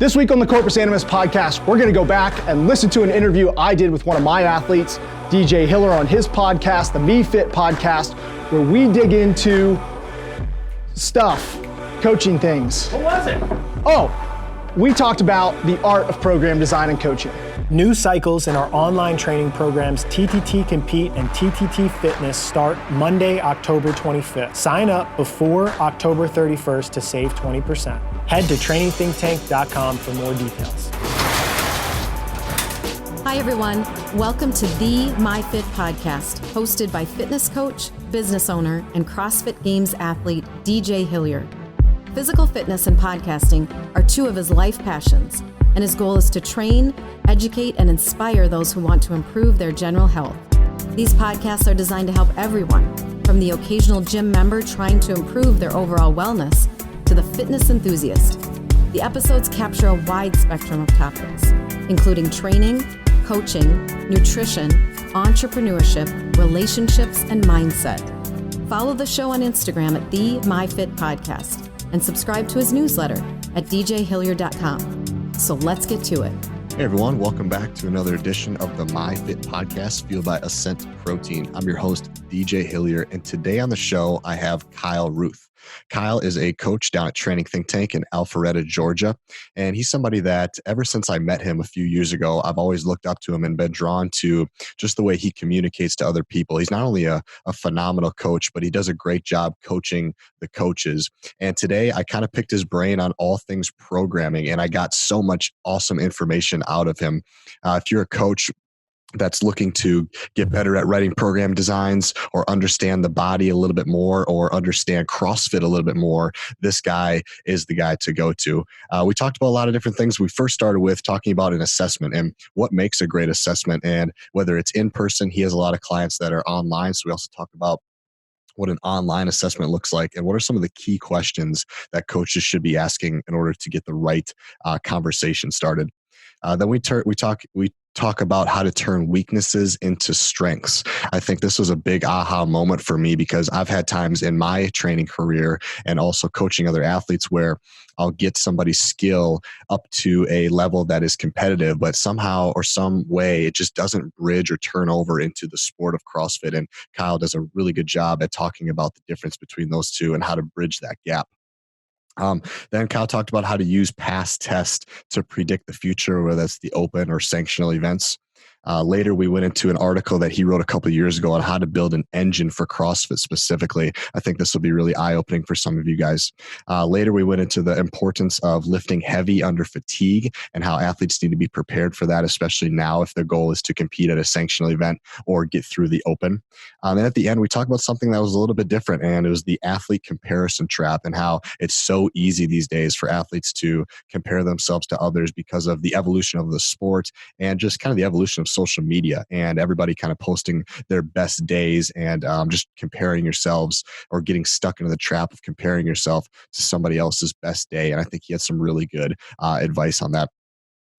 This week on the Corpus Animus podcast, we're going to go back and listen to an interview I did with one of my athletes, DJ Hiller, on his podcast, the Me Fit podcast, where we dig into stuff, coaching things. What was it? We talked about the art of program design and coaching. New cycles in our online training programs TTT Compete and TTT Fitness start Monday, October 25th. Sign up before October 31st to save 20%. Head to trainingthinktank.com for more details. Hi everyone, welcome to the MyFit podcast, hosted by fitness coach, business owner, and CrossFit Games athlete DJ Hillier. Physical fitness and podcasting are two of his life passions, and his goal is to train, educate, and inspire those who want to improve their general health. These podcasts are designed to help everyone, from the occasional gym member trying to improve their overall wellness to the fitness enthusiast. The episodes capture a wide spectrum of topics, including training, coaching, nutrition, entrepreneurship, relationships, and mindset. Follow the show on Instagram at the MyFit Podcast and subscribe to his newsletter at djhillier.com. So let's get to it. Hey everyone, welcome back to another edition of the MyFit Podcast, fueled by Ascent Protein. I'm your host, DJ Hillier, and today on the show, I have Kyle Ruth. Kyle is a coach down at Training Think Tank in Alpharetta, Georgia, and he's somebody that ever since I met him a few years ago, I've always looked up to him and been drawn to just the way he communicates to other people. He's not only a phenomenal coach, but he does a great job coaching the coaches. And today I kind of picked his brain on all things programming, and I got so much awesome information out of him. If you're a coach that's looking to get better at writing program designs or understand the body a little bit more or understand CrossFit a little bit more, this guy is the guy to go to. We talked about a lot of different things. We first started with talking about an assessment and what makes a great assessment, and whether it's in person. He has a lot of clients that are online, so we also talk about what an online assessment looks like and what are some of the key questions that coaches should be asking in order to get the right conversation started. Then we talk about how to turn weaknesses into strengths. I think this was a big aha moment for me because I've had times in my training career and also coaching other athletes where I'll get somebody's skill up to a level that is competitive, but somehow or some way it just doesn't bridge or turn over into the sport of CrossFit. And Kyle does a really good job at talking about the difference between those two and how to bridge that gap. Then Kyle talked about how to use past tests to predict the future, whether that's the open or sanctional events. Later, we went into an article that he wrote a couple of years ago on how to build an engine for CrossFit specifically. I think this will be really eye-opening for some of you guys. Later, we went into the importance of lifting heavy under fatigue and how athletes need to be prepared for that, especially now if their goal is to compete at a sanctional event or get through the open. And at the end, we talked about something that was a little bit different, and it was the athlete comparison trap and how it's so easy these days for athletes to compare themselves to others because of the evolution of the sport and just kind of the evolution of social media and everybody kind of posting their best days and just comparing yourselves or getting stuck into the trap of comparing yourself to somebody else's best day. And I think he had some really good advice on that.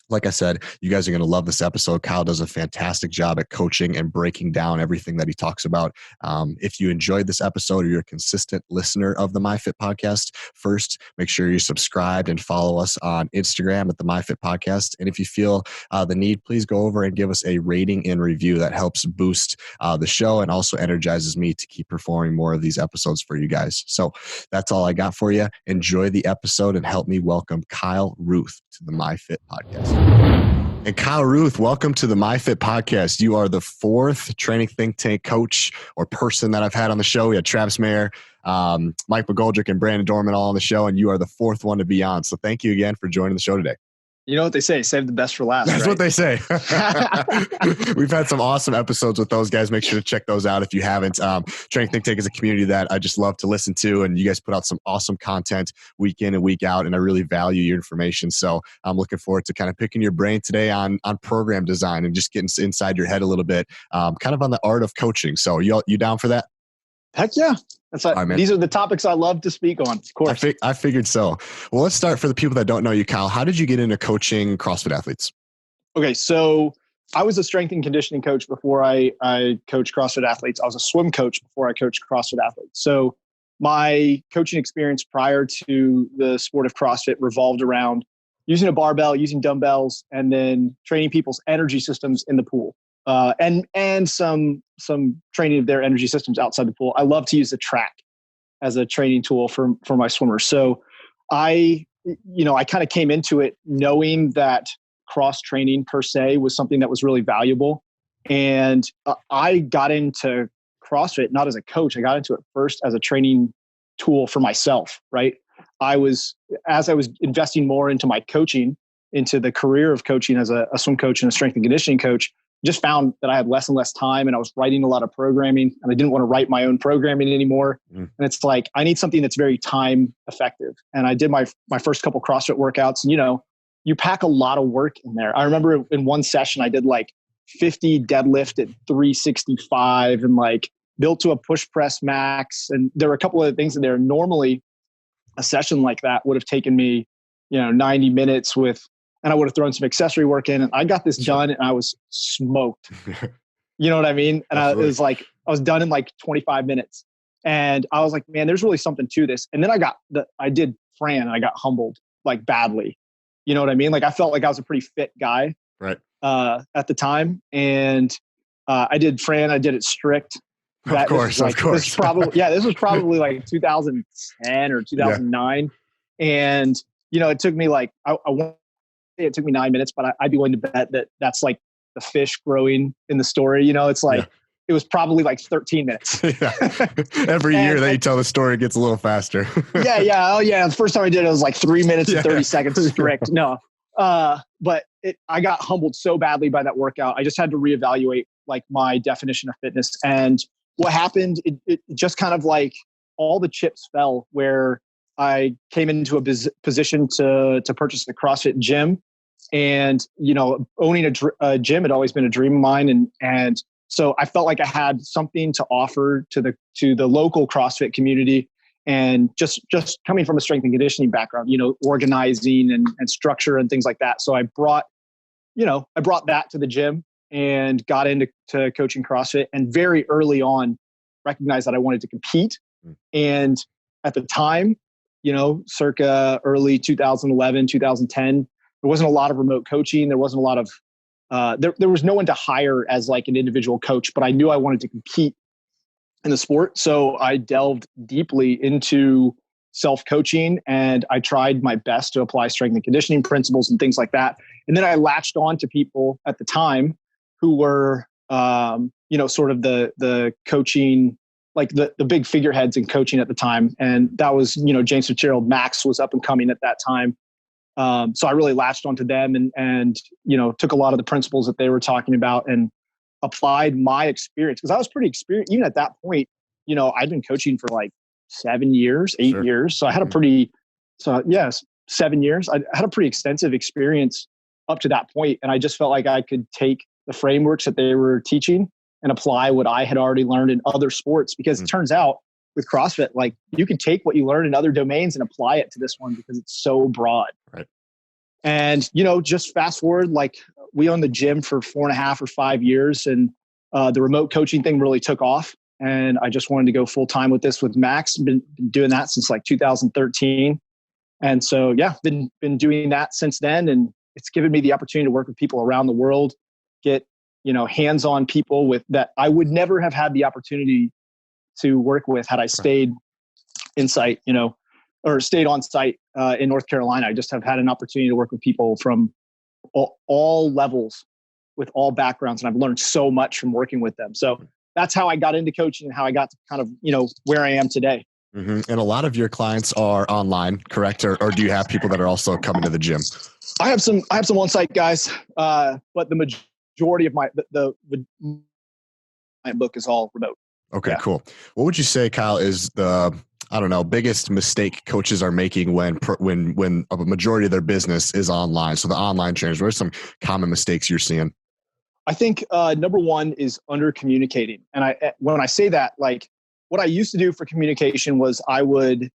Like I said, you guys are going to love this episode. Kyle does a fantastic job at coaching and breaking down everything that he talks about. If you enjoyed this episode or you're a consistent listener of the MyFit Podcast, first, make sure you're subscribed and follow us on Instagram at the MyFit Podcast. And if you feel the need, please go over and give us a rating and review. That helps boost the show and also energizes me to keep performing more of these episodes for you guys. So that's all I got for you. Enjoy the episode and help me welcome Kyle Ruth to the MyFit Podcast. And Kyle Ruth, welcome to the MyFit Podcast. You are the fourth Training Think Tank coach or person that I've had on the show. We had Travis Mayer, Mike McGoldrick, and Brandon Dorman all on the show, and you are the fourth one to be on. So thank you again for joining the show today. You know what they say, save the best for last. That's right? what they say. We've had some awesome episodes with those guys. Make sure to check those out if you haven't. Training Think Tank is a community that I just love to listen to, and you guys put out some awesome content week in and week out, and I really value your information. So I'm looking forward to kind of picking your brain today on program design and just getting inside your head a little bit, kind of on the art of coaching. So you down for that? Heck yeah. That's like, these are the topics I love to speak on, of course. I figured so. Well, let's start for the people that don't know you, Kyle. How did you get into coaching CrossFit athletes? Okay, so I was a strength and conditioning coach before I coached CrossFit athletes. I was a swim coach before I coached CrossFit athletes. So my coaching experience prior to the sport of CrossFit revolved around using a barbell, using dumbbells, and then training people's energy systems in the pool. And some training of their energy systems outside the pool. I love to use the track as a training tool for my swimmers. So I kind of came into it knowing that cross training per se was something that was really valuable. And I got into CrossFit not as a coach. I got into it first as a training tool for myself, right? As I was investing more into my coaching, into the career of coaching as a swim coach and a strength and conditioning coach, just found that I had less and less time, and I was writing a lot of programming, and I didn't want to write my own programming anymore. And it's like, I need something that's very time effective. And I did my first couple CrossFit workouts, and you pack a lot of work in there. I remember in one session, I did like 50 deadlift at 365 and like built to a push press max. And there were a couple of things in there. Normally a session like that would have taken me, 90 minutes and I would have thrown some accessory work in, and I got this done and I was smoked. You know what I mean? And I was done in like 25 minutes, and I was like, man, there's really something to this. And then I did Fran, and I got humbled like badly. You know what I mean? Like I felt like I was a pretty fit guy, right? At the time. And I did Fran, I did it strict. Of course. This was probably like 2010 or 2009. Yeah. And, it took me like, I won't say it took me 9 minutes, but I'd be willing to bet that that's like the fish growing in the story. It's like, it was probably like 13 minutes. Every year that you tell the story, it gets a little faster. Yeah. Oh yeah. The first time I did it, was like 3 minutes and 30 seconds strict. No. But I got humbled so badly by that workout. I just had to reevaluate like my definition of fitness. And what happened, it just kind of like all the chips fell where I came into a position to purchase a CrossFit gym. And, owning a gym had always been a dream of mine. And so I felt like I had something to offer to the local CrossFit community. And just coming from a strength and conditioning background, organizing and structure and things like that. So I brought that to the gym and got into coaching CrossFit, and very early on recognized that I wanted to compete. And at the time, circa early 2011, 2010, there wasn't a lot of remote coaching. There wasn't a lot of, there was no one to hire as like an individual coach, but I knew I wanted to compete in the sport. So I delved deeply into self-coaching, and I tried my best to apply strength and conditioning principles and things like that. And then I latched on to people at the time who were, sort of the coaching, like the big figureheads in coaching at the time. And that was, James Fitzgerald. Max was up and coming at that time. So I really latched onto them and took a lot of the principles that they were talking about and applied my experience, because I was pretty experienced. Even at that point, I'd been coaching for like 7 years, 8 years. So I had a 7 years. I had a pretty extensive experience up to that point. And I just felt like I could take the frameworks that they were teaching and apply what I had already learned in other sports, because it turns out with CrossFit, like you can take what you learn in other domains and apply it to this one because it's so broad. Right. And, just fast forward, like we owned the gym for 4.5 or 5 years, and the remote coaching thing really took off. And I just wanted to go full time with this with Max. Been doing that since like 2013. And so, been doing that since then. And it's given me the opportunity to work with people around the world, get, hands-on people with that I would never have had the opportunity to work with had I stayed in site, or stayed on site in North Carolina. I just have had an opportunity to work with people from all levels with all backgrounds. And I've learned so much from working with them. So that's how I got into coaching and how I got to kind of, where I am today. Mm-hmm. And a lot of your clients are online, correct? Or do you have people that are also coming to the gym? I have some on-site guys, but the majority of my book is all remote. Okay, cool. What would you say, Kyle, is the, biggest mistake coaches are making when a majority of their business is online? So the online trainers, what are some common mistakes you're seeing? I think number one is under communicating. And when I say that, like what I used to do for communication was I would,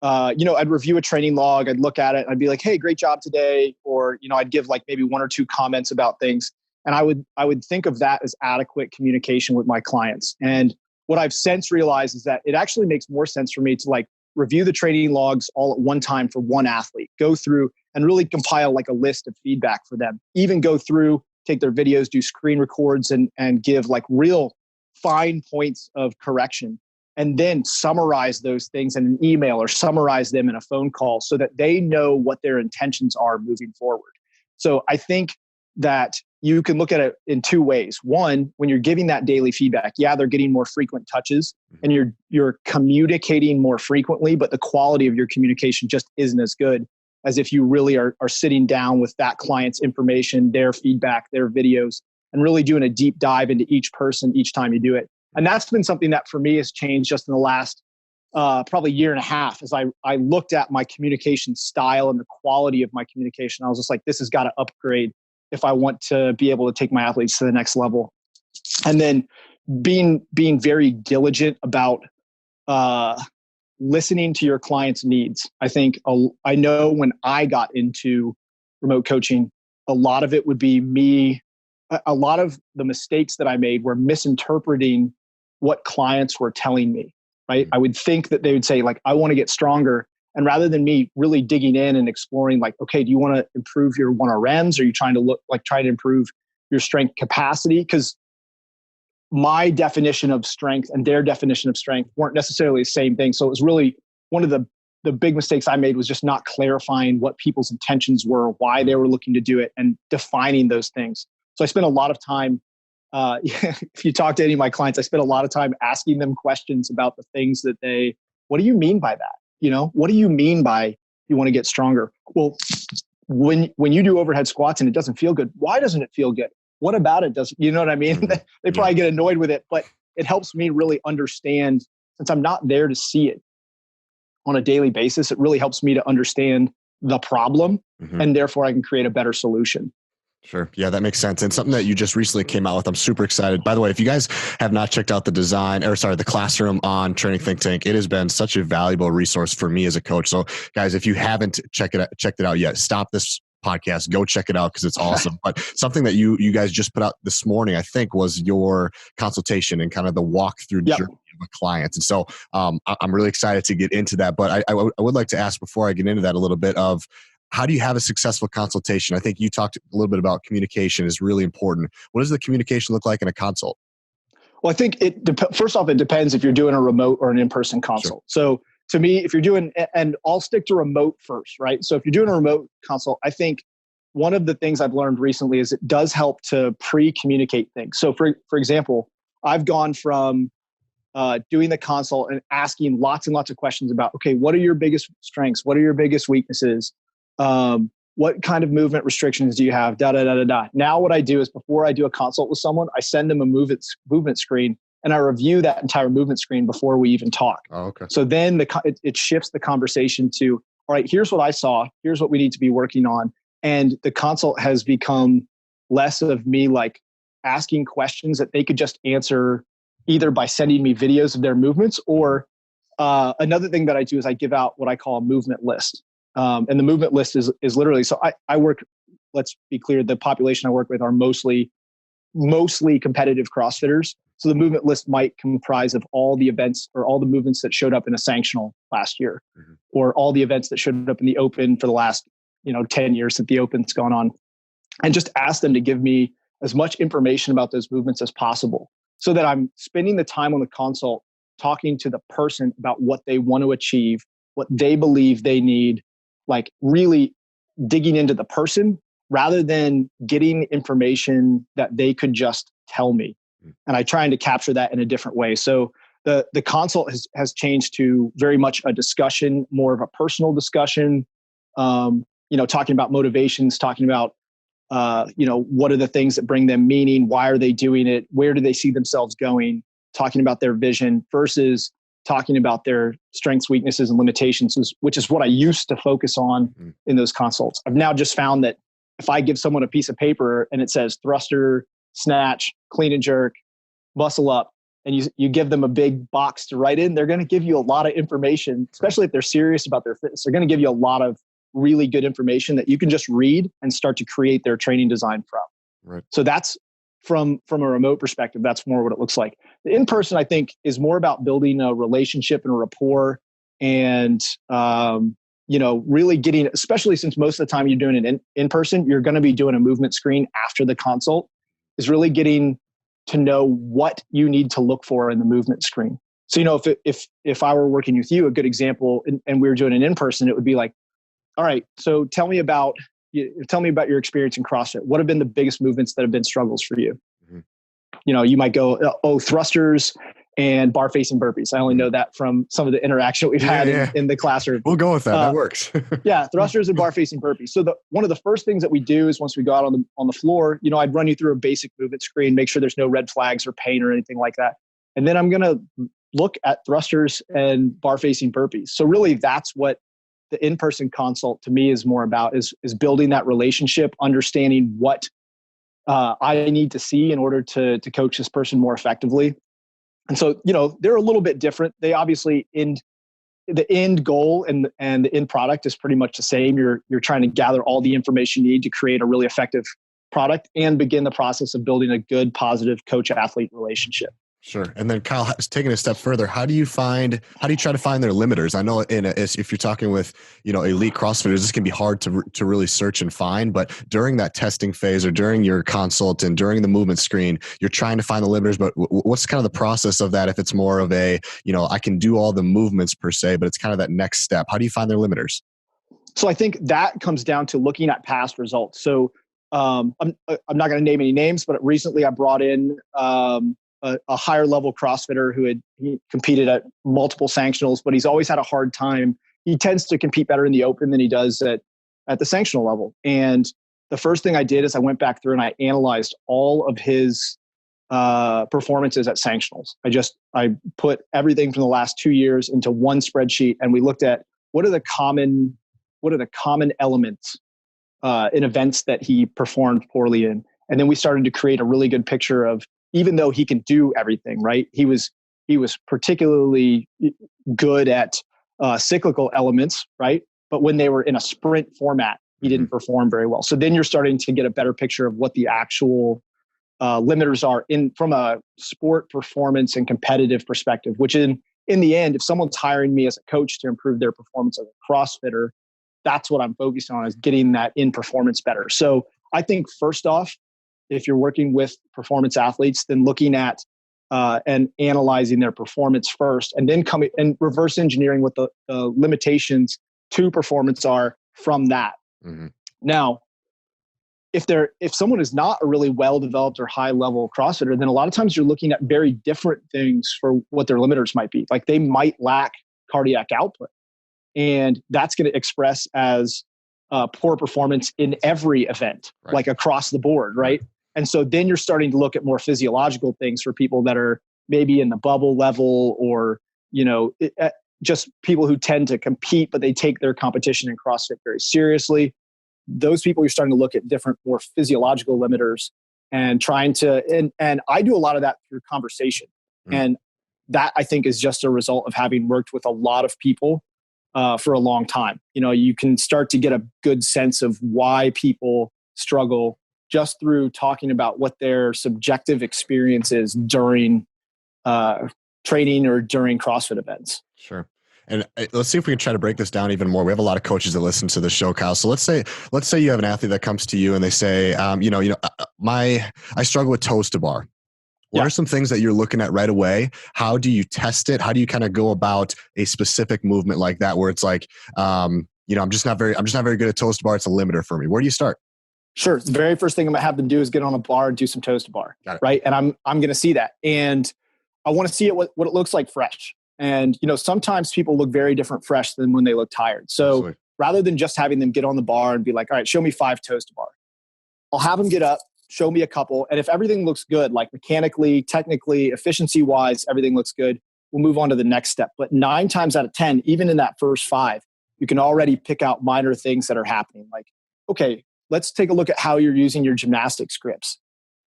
I'd review a training log, I'd look at it, I'd be like, hey, great job today. Or, I'd give like maybe 1 or 2 comments about things. And I would think of that as adequate communication with my clients. And what I've since realized is that it actually makes more sense for me to like review the training logs all at one time for one athlete, go through and really compile like a list of feedback for them, even go through, take their videos, do screen records and give like real fine points of correction, and then summarize those things in an email or summarize them in a phone call so that they know what their intentions are moving forward. So I think that you can look at it in two ways. One, when you're giving that daily feedback, yeah, they're getting more frequent touches and you're communicating more frequently, but the quality of your communication just isn't as good as if you really are sitting down with that client's information, their feedback, their videos, and really doing a deep dive into each person each time you do it. And that's been something that for me has changed just in the last probably year and a half as I looked at my communication style and the quality of my communication. I was just like, this has got to upgrade if I want to be able to take my athletes to the next level. And then being very diligent about listening to your client's needs. I think I know when I got into remote coaching, a lot of it would be me. A lot of the mistakes that I made were misinterpreting what clients were telling me, right? I would think that they would say like, I want to get stronger. And rather than me really digging in and exploring like, okay, do you want to improve your 1RMs? Are you trying to improve your strength capacity? Because my definition of strength and their definition of strength weren't necessarily the same thing. So it was really one of the big mistakes I made was just not clarifying what people's intentions were, why they were looking to do it, and defining those things. So I spent a lot of time, if you talk to any of my clients, I spent a lot of time asking them questions about the things that what do you mean by that? What do you mean by you want to get stronger? Well, when you do overhead squats and it doesn't feel good, why doesn't it feel good? What about it doesn't, you know what I mean? They probably get annoyed with it, but it helps me really understand, since I'm not there to see it on a daily basis, it really helps me to understand the problem and therefore I can create a better solution. Sure. Yeah, that makes sense. And something that you just recently came out with, I'm super excited. By the way, if you guys have not checked out the classroom on Training Think Tank, it has been such a valuable resource for me as a coach. So guys, if you haven't checked it out yet, stop this podcast, go check it out because it's awesome. But something that you guys just put out this morning, I think, was your consultation and kind of the walkthrough journey of a client. And so I'm really excited to get into that. But I would like to ask before I get into that a little bit of, how do you have a successful consultation? I think you talked a little bit about communication is really important. What does the communication look like in a consult? Well, I think first off, it depends if you're doing a remote or an in-person consult. Sure. So to me, if you're doing, and I'll stick to remote first, right? So if you're doing a remote consult, I think one of the things I've learned recently is it does help to pre-communicate things. So for example, I've gone from doing the consult and asking lots and lots of questions about, okay, what are your biggest strengths? What are your biggest weaknesses? What kind of movement restrictions do you have? Now what I do is before I do a consult with someone, I send them a movement screen and I review that entire movement screen before we even talk. Oh, okay. So then it shifts the conversation to, all right, here's what I saw. Here's what we need to be working on. And the consult has become less of me like asking questions that they could just answer either by sending me videos of their movements or another thing that I do is I give out what I call a movement list. And the movement list is literally, so I work, let's be clear, the population I work with are mostly competitive CrossFitters. So the movement list might comprise of all the events or all the movements that showed up in a sanctional last year, or all the events that showed up in the open for the last, 10 years that the open's gone on, and just ask them to give me as much information about those movements as possible so that I'm spending the time on the consult talking to the person about what they want to achieve, what they believe they need, like really digging into the person rather than getting information that they could just tell me. And I trying to capture that in a different way. So the consult has changed to very much a discussion, more of a personal discussion, talking about motivations, talking about, what are the things that bring them meaning? Why are they doing it? Where do they see themselves going? Talking about their vision versus talking about their strengths, weaknesses, and limitations, which is what I used to focus on in those consults. I've now just found that if I give someone a piece of paper and it says thruster, snatch, clean and jerk, muscle up, and you give them a big box to write in, they're going to give you a lot of information, especially if they're serious about their fitness. They're going to give you a lot of really good information that you can just read and start to create their training design from. Right. So that's from a remote perspective, that's more what it looks like. The in-person, I think, is more about building a relationship and a rapport and, really getting, especially since most of the time you're doing it in person, you're going to be doing a movement screen after the consult, is really getting to know what you need to look for in the movement screen. So, if I were working with you, a good example, and we were doing it in person, it would be like, all right, so tell me about your experience in CrossFit. What have been the biggest movements that have been struggles for you? Mm-hmm. You might go, thrusters and bar facing burpees. I only know that from some of the interaction we've had in the classroom. We'll go with that. That works. Yeah, thrusters and bar facing burpees. So one of the first things that we do is once we go out on the floor, I'd run you through a basic movement screen, make sure there's no red flags or pain or anything like that. And then I'm going to look at thrusters and bar facing burpees. So really that's what the in-person consult to me is more about, is building that relationship, understanding what I need to see in order to coach this person more effectively. And so, they're a little bit different. They obviously the end goal and the end product is pretty much the same. You're trying to gather all the information you need to create a really effective product and begin the process of building a good, positive coach-athlete relationship. Sure. And then Kyle, taking a step further, how do you try to find their limiters? I know if you're talking with, elite CrossFitters, this can be hard to really search and find, but during that testing phase or during your consult and during the movement screen, you're trying to find the limiters, but what's kind of the process of that? If it's more of a, I can do all the movements per se, but it's kind of that next step. How do you find their limiters? So I think that comes down to looking at past results. So I'm not going to name any names, but recently I brought in, a higher level CrossFitter he competed at multiple sanctionals, but he's always had a hard time. He tends to compete better in the open than he does at the sanctional level. And the first thing I did is I went back through and I analyzed all of his performances at sanctionals. I put everything from the last 2 years into one spreadsheet, and we looked at what are the common elements in events that he performed poorly in. And then we started to create a really good picture of, even though he can do everything, right? He was particularly good at cyclical elements, right? But when they were in a sprint format, he didn't perform very well. So then you're starting to get a better picture of what the actual limiters are from a sport performance and competitive perspective, which in the end, if someone's hiring me as a coach to improve their performance as a CrossFitter, that's what I'm focused on, is getting that in performance better. So I think first off, if you're working with performance athletes, then looking at and analyzing their performance first, and then coming and reverse engineering what the limitations to performance are from that. Mm-hmm. Now, if someone is not a really well-developed or high-level CrossFitter, then a lot of times you're looking at very different things for what their limiters might be. Like they might lack cardiac output, and that's going to express as poor performance in every event, right, like across the board, right? And so then you're starting to look at more physiological things for people that are maybe in the bubble level, or, just people who tend to compete, but they take their competition in CrossFit very seriously. Those people, you're starting to look at different, more physiological limiters and trying to, and I do a lot of that through conversation. And that, I think, is just a result of having worked with a lot of people for a long time. You can start to get a good sense of why people struggle just through talking about what their subjective experience is during training or during CrossFit events. Sure. And let's see if we can try to break this down even more. We have a lot of coaches that listen to the show, Kyle. So let's say you have an athlete that comes to you and they say, I struggle with toes to bar. What are some things that you're looking at right away? How do you test it? How do you kind of go about a specific movement like that, where it's like, I'm just not very good at toes to bar. It's a limiter for me. Where do you start? Sure. The very first thing I'm going to have them do is get on a bar and do some toes to bar. Right. And I'm going to see that. And I want to see what it looks like fresh. And, sometimes people look very different fresh than when they look tired. So absolutely, rather than just having them get on the bar and be like, all right, show me 5 toes to bar, I'll have them get up, show me a couple. And if everything looks good, like mechanically, technically, efficiency wise, everything looks good, we'll move on to the next step. But 9 times out of 10, even in that first 5, you can already pick out minor things that are happening. Like, okay, let's take a look at how you're using your gymnastics grips,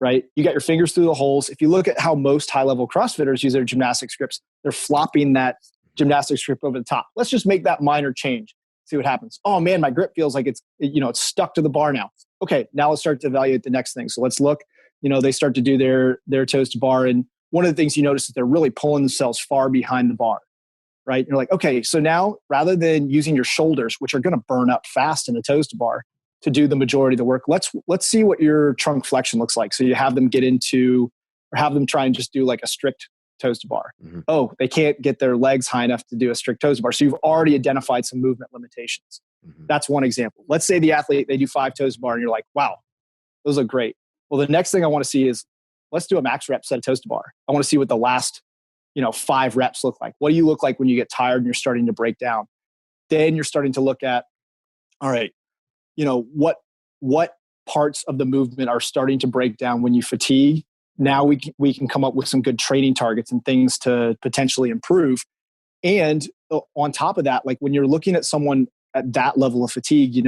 right? You got your fingers through the holes. If you look at how most high-level CrossFitters use their gymnastics grips, they're flopping that gymnastics grip over the top. Let's just make that minor change. See what happens. Oh man, my grip feels like it's stuck to the bar now. Okay, now let's start to evaluate the next thing. So let's look, they start to do their toes to bar. And one of the things you notice is they're really pulling themselves far behind the bar. right? And you're like, okay, so now rather than using your shoulders, which are going to burn up fast in a toes to bar to do the majority of the work, let's see what your trunk flexion looks like. So you have them get into, or have them try and just do like a strict toes to bar. Mm-hmm. Oh, they can't get their legs high enough to do a strict toes to bar. So you've already identified some movement limitations. Mm-hmm. That's one example. Let's say the athlete, they do 5 toes to bar and you're like, wow, those look great. Well, the next thing I want to see is, let's do a max rep set of toes to bar. I want to see what the last 5 reps look like. What do you look like when you get tired and you're starting to break down? Then you're starting to look at, all right, what parts of the movement are starting to break down when you fatigue? Now we can come up with some good training targets and things to potentially improve. And on top of that, like when you're looking at someone at that level of fatigue,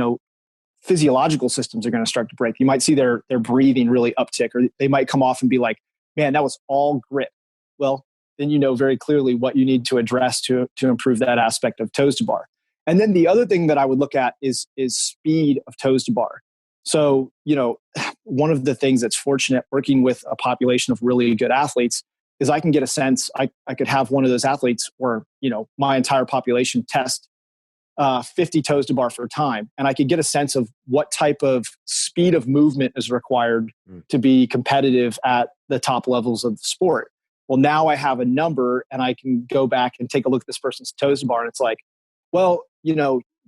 physiological systems are going to start to break. You might see their breathing really uptick, or they might come off and be like, man, that was all grit. Well, then you know very clearly what you need to address to improve that aspect of toes to bar. And then the other thing that I would look at is speed of toes to bar. So, one of the things that's fortunate working with a population of really good athletes is I can get a sense, I could have one of those athletes or, my entire population test 50 toes to bar for time. And I could get a sense of what type of speed of movement is required to be competitive at the top levels of the sport. Well, now I have a number and I can go back and take a look at this person's toes to bar. And it's like, well,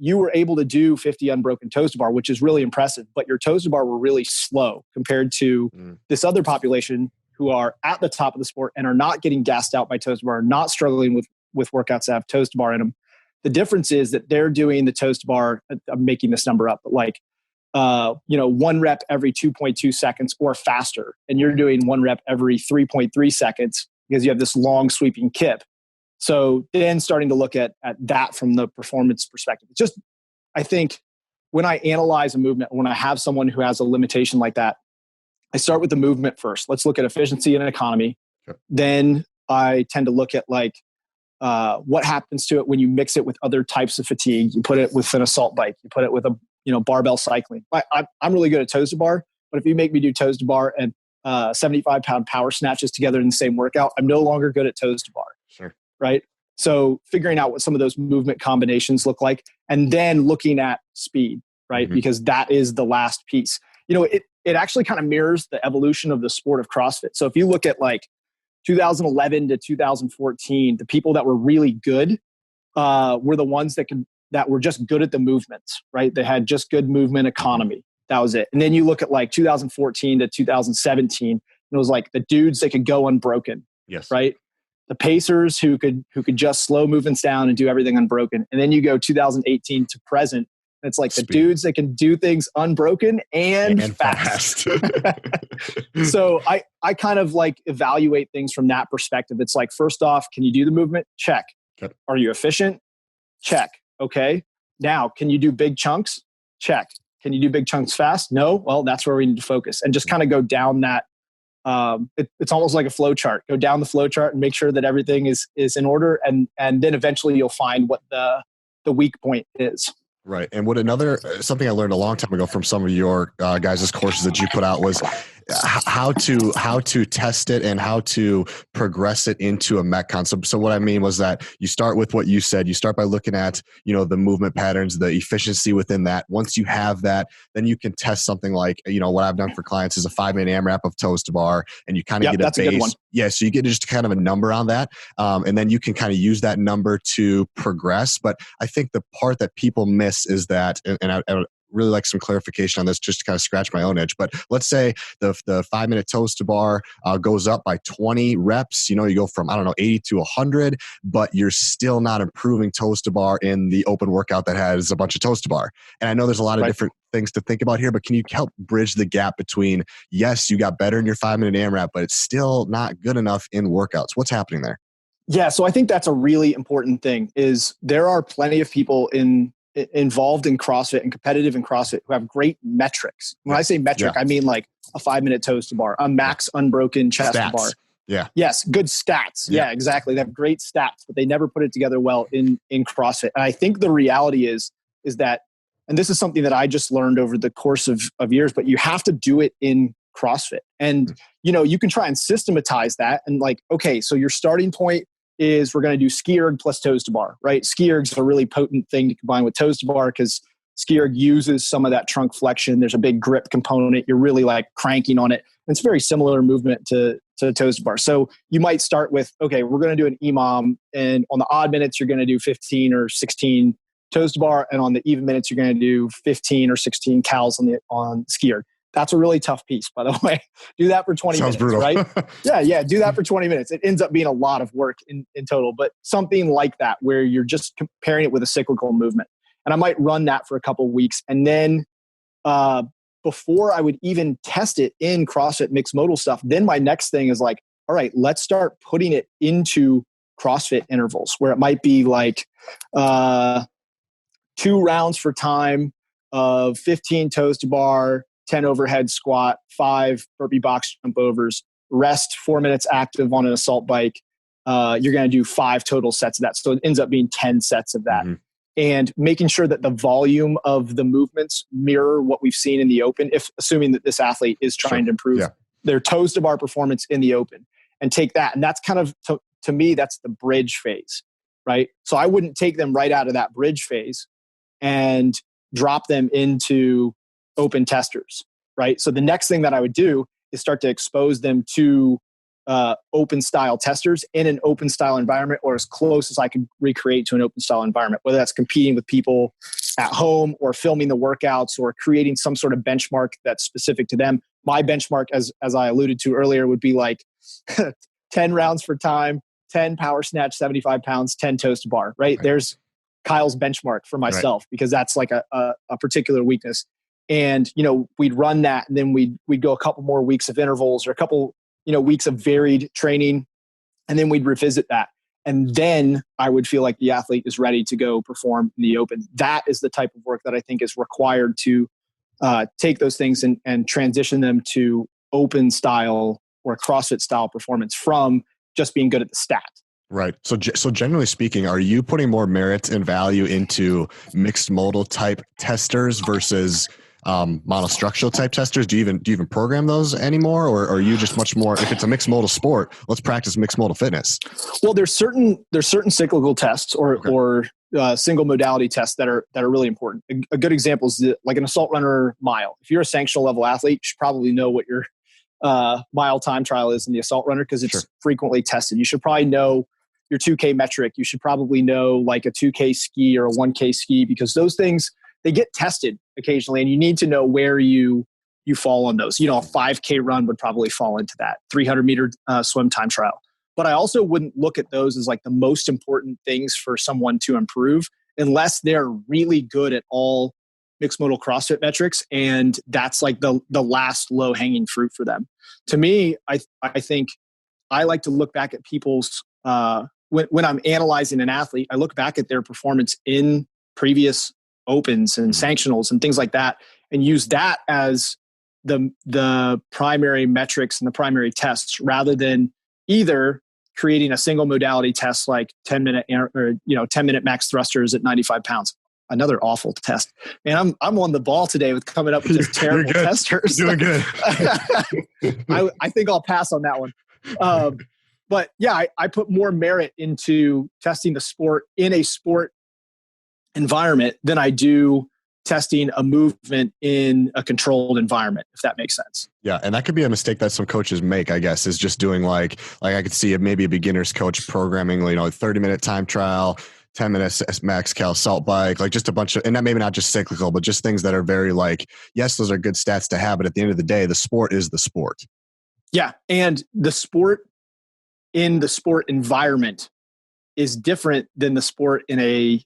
you were able to do 50 unbroken toes to bar, which is really impressive, but your toes to bar were really slow compared to this other population who are at the top of the sport and are not getting gassed out by toes to bar, not struggling with workouts that have toes to bar in them. The difference is that they're doing the toes to bar, I'm making this number up, but like, 1 rep every 2.2 seconds or faster. And you're doing 1 rep every 3.3 seconds because you have this long sweeping kip. So then starting to look at that from the performance perspective. It's just, I think when I analyze a movement, when I have someone who has a limitation like that, I start with the movement first. Let's look at efficiency and economy. Sure. Then I tend to look at what happens to it when you mix it with other types of fatigue. You put it with an assault bike. You put it with a barbell cycling. I'm really good at toes to bar, but if you make me do toes to bar and 75-pound power snatches together in the same workout, I'm no longer good at toes to bar. Sure. Right? So figuring out what some of those movement combinations look like, and then looking at speed, right? Mm-hmm. Because that is the last piece. It actually kind of mirrors the evolution of the sport of CrossFit. So if you look at 2011 to 2014, the people that were really good were the ones that were just good at the movements, right? They had just good movement economy. That was it. And then you look at 2014 to 2017, and it was like the dudes that could go unbroken. Yes. Right? The pacers who could just slow movements down and do everything unbroken. And then you go 2018 to present, and it's like the dudes that can do things unbroken and fast. So I kind of evaluate things from that perspective. It's like, first off, can you do the movement? Check. Okay. Are you efficient? Check. Okay. Now, can you do big chunks? Check. Can you do big chunks fast? No. Well, that's where we need to focus and just kind of go down that. It's almost like a flow chart. Go down the flow chart and make sure that everything is in order. And then eventually you'll find what the weak point is. Right. And something I learned a long time ago from some of your guys' courses that you put out was how to test it and how to progress it into a Met concept. So what I mean was that you start with what you said. You start by looking at, the movement patterns, the efficiency within that. Once you have that, then you can test something like, what I've done for clients is a 5-minute AMRAP of toes to bar, and you kind of get a base. Yeah. So you get just kind of a number on that. And then you can kind of use that number to progress. But I think the part that people miss is that, and I really like some clarification on this just to kind of scratch my own itch. But let's say the 5-minute toes to bar goes up by 20 reps. You go from, 80 to 100, but you're still not improving toes to bar in the open workout that has a bunch of toes to bar. And I know there's a lot of different things to think about here, but can you help bridge the gap between, yes, you got better in your 5-minute AMRAP, but it's still not good enough in workouts? What's happening there? Yeah. So I think that's a really important thing. Is there are plenty of people involved in CrossFit and competitive in CrossFit who have great metrics. When I say metric, I mean like a 5-minute toes to bar, a max unbroken chest to bar. Yeah. Yes. Good stats. Yeah, exactly. They have great stats, but they never put it together well in CrossFit. And I think the reality is that, and this is something that I just learned over the course of years, but you have to do it in CrossFit. And, you can try and systematize that and okay, so your starting point is we're going to do ski erg plus toes to bar, right? Ski erg is a really potent thing to combine with toes to bar because ski erg uses some of that trunk flexion. There's a big grip component. You're really like cranking on it. And it's very similar movement to toes to bar. So you might start with, okay, we're going to do an EMOM, and on the odd minutes, you're going to do 15 or 16 toes to bar. And on the even minutes, you're going to do 15 or 16 cows on ski erg. That's a really tough piece, by the way. Do that for 20 Sounds minutes, brutal. right? Yeah. Do that for 20 minutes. It ends up being a lot of work in total, but something like that where you're just comparing it with a cyclical movement. And I might run that for a couple of weeks. And then before I would even test it in CrossFit mixed modal stuff, then my next thing is like, all right, let's start putting it into CrossFit intervals where it might be like 2 rounds for time of 15 toes to bar, 10 overhead squat, 5 burpee box jump overs, rest 4 minutes active on an assault bike. You're going to do 5 total sets of that. So it ends up being 10 sets of that. Mm-hmm. And making sure that the volume of the movements mirror what we've seen in the open, if assuming that this athlete is trying to improve their toes to bar performance in the open, and take that. And that's kind of, to me, that's the bridge phase, right? So I wouldn't take them right out of that bridge phase and drop them into open testers, right? So the next thing that I would do is start to expose them to open style testers in an open style environment, or as close as I can recreate to an open style environment, whether that's competing with people at home or filming the workouts or creating some sort of benchmark that's specific to them. My benchmark, as I alluded to earlier, would be like 10 rounds for time, 10 power snatch, 75 pounds, 10 toes to bar, right? There's Kyle's benchmark for myself because that's like a particular weakness. And, we'd run that, and then we'd go a couple more weeks of intervals or a couple, weeks of varied training, and then we'd revisit that. And then I would feel like the athlete is ready to go perform in the open. That is the type of work that I think is required to take those things and transition them to open style or CrossFit style performance from just being good at the stat. Right. So generally speaking, are you putting more merit and value into mixed modal type testers versus monostructural type testers? Do you even program those anymore, or are you just much more, if it's a mixed modal sport, let's practice mixed modal fitness? Well, there's certain cyclical tests or single modality tests that are really important. A good example is like an assault runner mile. If you're a sanctional level athlete, you should probably know what your mile time trial is in the assault runner because it's frequently tested. You should probably know your 2K metric. You should probably know like a 2K ski or a 1K ski because those things, they get tested occasionally, and you need to know where you fall on those. A 5K run would probably fall into that 300-meter swim time trial. But I also wouldn't look at those as like the most important things for someone to improve unless they're really good at all mixed modal CrossFit metrics, and that's like the last low-hanging fruit for them. To me, I think I like to look back at people's when I'm analyzing an athlete, I look back at their performance in previous opens and sanctionals and things like that, and use that as the primary metrics and the primary tests, rather than either creating a single modality test like 10-minute or 10-minute max thrusters at 95 pounds. Another awful test. Man, I'm on the ball today with coming up with just terrible testers. You're doing good. I think I'll pass on that one. But yeah, I put more merit into testing the sport in a sport environment than I do testing a movement in a controlled environment, if that makes sense. Yeah. And that could be a mistake that some coaches make, I guess, is just doing like I could see maybe a beginner's coach programming, 30-minute time trial, 10 minutes max cal assault bike, like just a bunch of, and that maybe not just cyclical, but just things that are very like, yes, those are good stats to have, but at the end of the day, the sport is the sport. Yeah. And the sport in the sport environment is different than the sport in a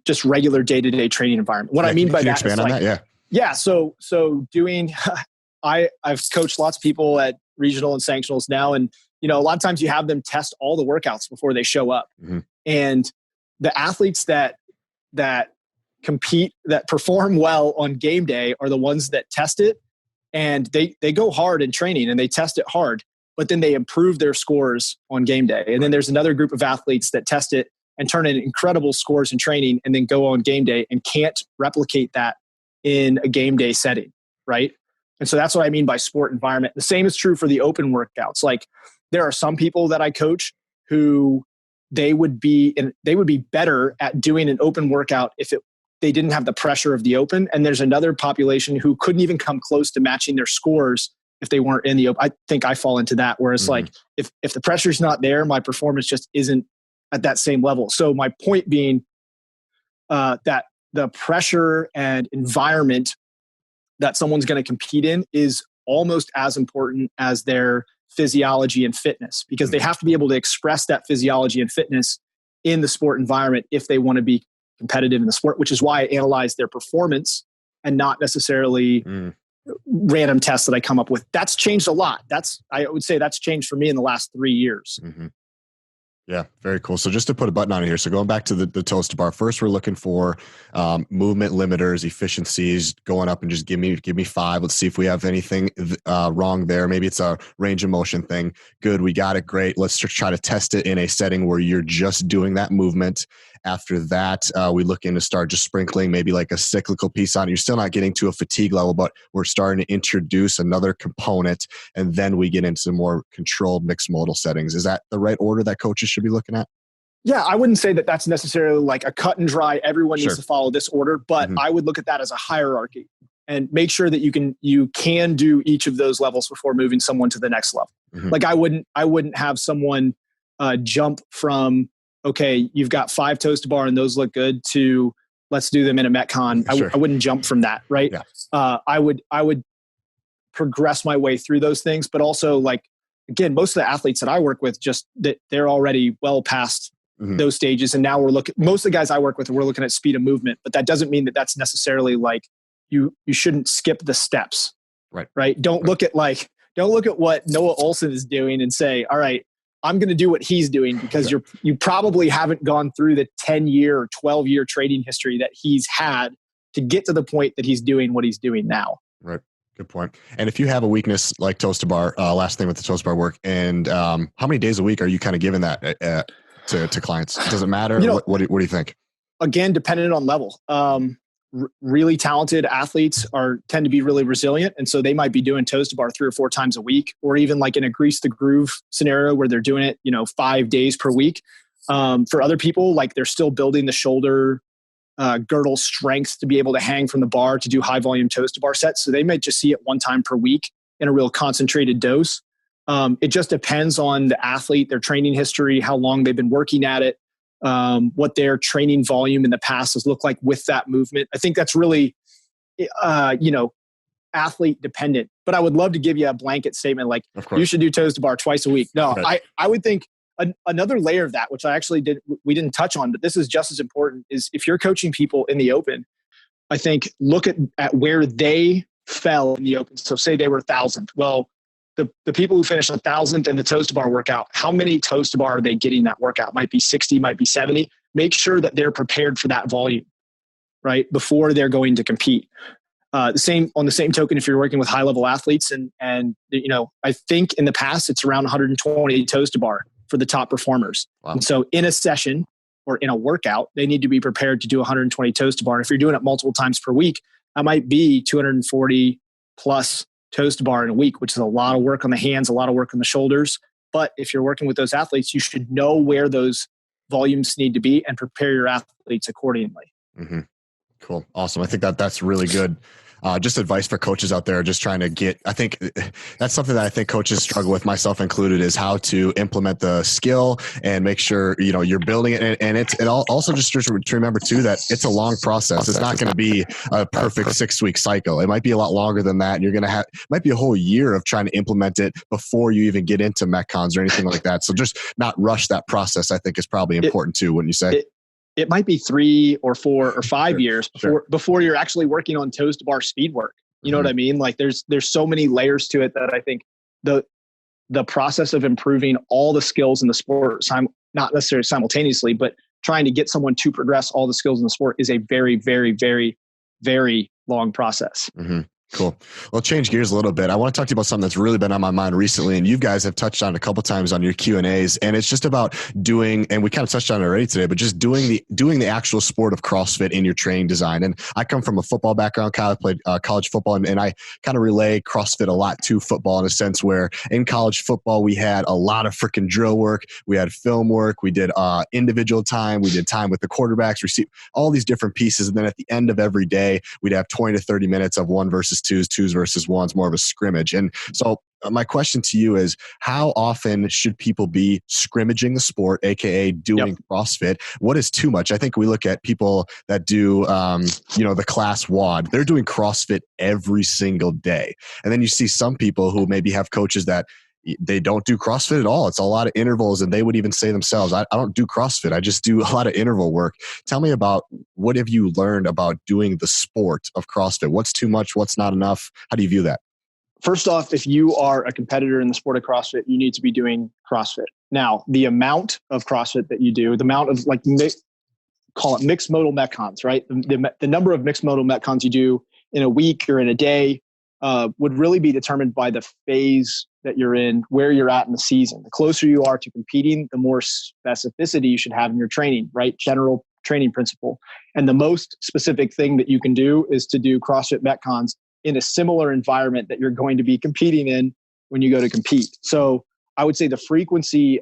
just regular day-to-day training environment. What I mean by that is expand on that? Yeah. Yeah. So doing, I've coached lots of people at regional and sanctionals now. And, a lot of times you have them test all the workouts before they show up. Mm-hmm. And the athletes that compete, that perform well on game day are the ones that test it, and they go hard in training and they test it hard, but then they improve their scores on game day. And then there's another group of athletes that test it and turn in incredible scores in training and then go on game day and can't replicate that in a game day setting, right? And so that's what I mean by sport environment. The same is true for the open workouts. Like there are some people that I coach who they would be better at doing an open workout if they didn't have the pressure of the open. And there's another population who couldn't even come close to matching their scores if they weren't in the open. I think I fall into that, where it's like, if the pressure's not there, my performance just isn't at that same level. So my point being that the pressure and environment that someone's going to compete in is almost as important as their physiology and fitness, because they have to be able to express that physiology and fitness in the sport environment if they want to be competitive in the sport, which is why I analyze their performance and not necessarily random tests that I come up with. That's changed a lot. I would say that's changed for me in the last 3 years. Yeah, very cool. So just to put a button on it here. So going back to the toes to bar, first we're looking for movement limiters, efficiencies, going up and just give me 5. Let's see if we have anything wrong there. Maybe it's a range of motion thing. Good, we got it. Great. Let's just try to test it in a setting where you're just doing that movement. After that, we look in to start just sprinkling maybe like a cyclical piece on it. You're still not getting to a fatigue level, but we're starting to introduce another component, and then we get into more controlled mixed modal settings. Is that the right order that coaches should be looking at? Yeah, I wouldn't say that that's necessarily like a cut and dry, everyone needs to follow this order, but I would look at that as a hierarchy and make sure that you can do each of those levels before moving someone to the next level. Like I wouldn't have someone jump from, okay, you've got 5 toes to bar and those look good, to let's do them in a Metcon. I wouldn't jump from that, right? Yeah. I would progress my way through those things, but also, like, again, most of the athletes that I work with, just that they're already well past those stages. And now most of the guys I work with, we're looking at speed of movement, but that doesn't mean that that's necessarily like you shouldn't skip the steps, right? Don't look at what Noah Olson is doing and say, all right, I'm going to do what he's doing, because you probably haven't gone through the 10-year or 12-year training history that he's had to get to the point that he's doing what he's doing now. Right. Good point. And if you have a weakness like toes to bar, last thing with the toes to bar work, and how many days a week are you kind of giving that to clients? Does it matter? What do you think? Again, dependent on level. Really talented athletes tend to be really resilient. And so they might be doing toes to bar 3 or 4 times a week, or even like in a grease the groove scenario where they're doing it, 5 days per week. For other people, like they're still building the shoulder girdle strength to be able to hang from the bar to do high volume toes to bar sets. So they might just see it 1 time per week in a real concentrated dose. It just depends on the athlete, their training history, how long they've been working at it, what their training volume in the past has looked like with that movement. I think that's really, athlete dependent, but I would love to give you a blanket statement like you should do toes to bar twice a week. No, right. I would think another layer of that, which we didn't touch on, but this is just as important, is if you're coaching people in the open, I think look at where they fell in the open. So say they were 1,000. Well, the people who finished 1,000th in the toes to bar workout, how many toes to bar are they getting that workout? Might be 60, might be 70. Make sure that they're prepared for that volume, right? Before they're going to compete. On the same token, if you're working with high level athletes and I think in the past it's around 120 toes to bar for the top performers. Wow. And so in a session or in a workout, they need to be prepared to do 120 toes to bar. And if you're doing it multiple times per week, that might be 240 plus toes to bar in a week, which is a lot of work on the hands, a lot of work on the shoulders. But if you're working with those athletes, you should know where those volumes need to be and prepare your athletes accordingly. Mm-hmm. Cool. Awesome. I think that's really good. Just advice for coaches out there, just trying to I think that's something that I think coaches struggle with, myself included, is how to implement the skill and make sure, you're building it. And it also just to remember too, that it's a long process. It's not going to be a perfect 6-week cycle. It might be a lot longer than that. And you're going to might be a whole year of trying to implement it before you even get into Metcons or anything like that. So just not rush that process, I think is probably important too, wouldn't you say? It might be 3 or 4 or 5 years before you're actually working on toes to bar speed work. You know what I mean? Like there's so many layers to it that I think the process of improving all the skills in the sport, not necessarily simultaneously, but trying to get someone to progress all the skills in the sport is a very, very, very, very long process. Mm-hmm. Cool. Well, change gears a little bit. I want to talk to you about something that's really been on my mind recently, and you guys have touched on a couple times on your Q&As, and it's just about doing, and we kind of touched on it already today, but just doing the actual sport of CrossFit in your training design. And I come from a football background. Kyle played college football, and I kind of relay CrossFit a lot to football in a sense where in college football, we had a lot of freaking drill work. We had film work. We did individual time. We did time with the quarterbacks, receive all these different pieces. And then at the end of every day, we'd have 20 to 30 minutes of 1 versus 2s, 2s versus 1s, more of a scrimmage. And so my question to you is, how often should people be scrimmaging the sport, aka doing CrossFit? What is too much? I think we look at people that do, the class WOD. They're doing CrossFit every single day. And then you see some people who maybe have coaches that they don't do CrossFit at all. It's a lot of intervals, and they would even say themselves, I don't do CrossFit. I just do a lot of interval work. Tell me about, what have you learned about doing the sport of CrossFit? What's too much? What's not enough? How do you view that? First off, if you are a competitor in the sport of CrossFit, you need to be doing CrossFit. Now, the amount of CrossFit that you do, the amount of call it mixed modal metcons, right? The number of mixed modal metcons you do in a week or in a day would really be determined by the phase that you're in, where you're at in the season. The closer you are to competing, the more specificity you should have in your training, right? General training principle. And the most specific thing that you can do is to do CrossFit metcons in a similar environment that you're going to be competing in when you go to compete. So I would say the frequency,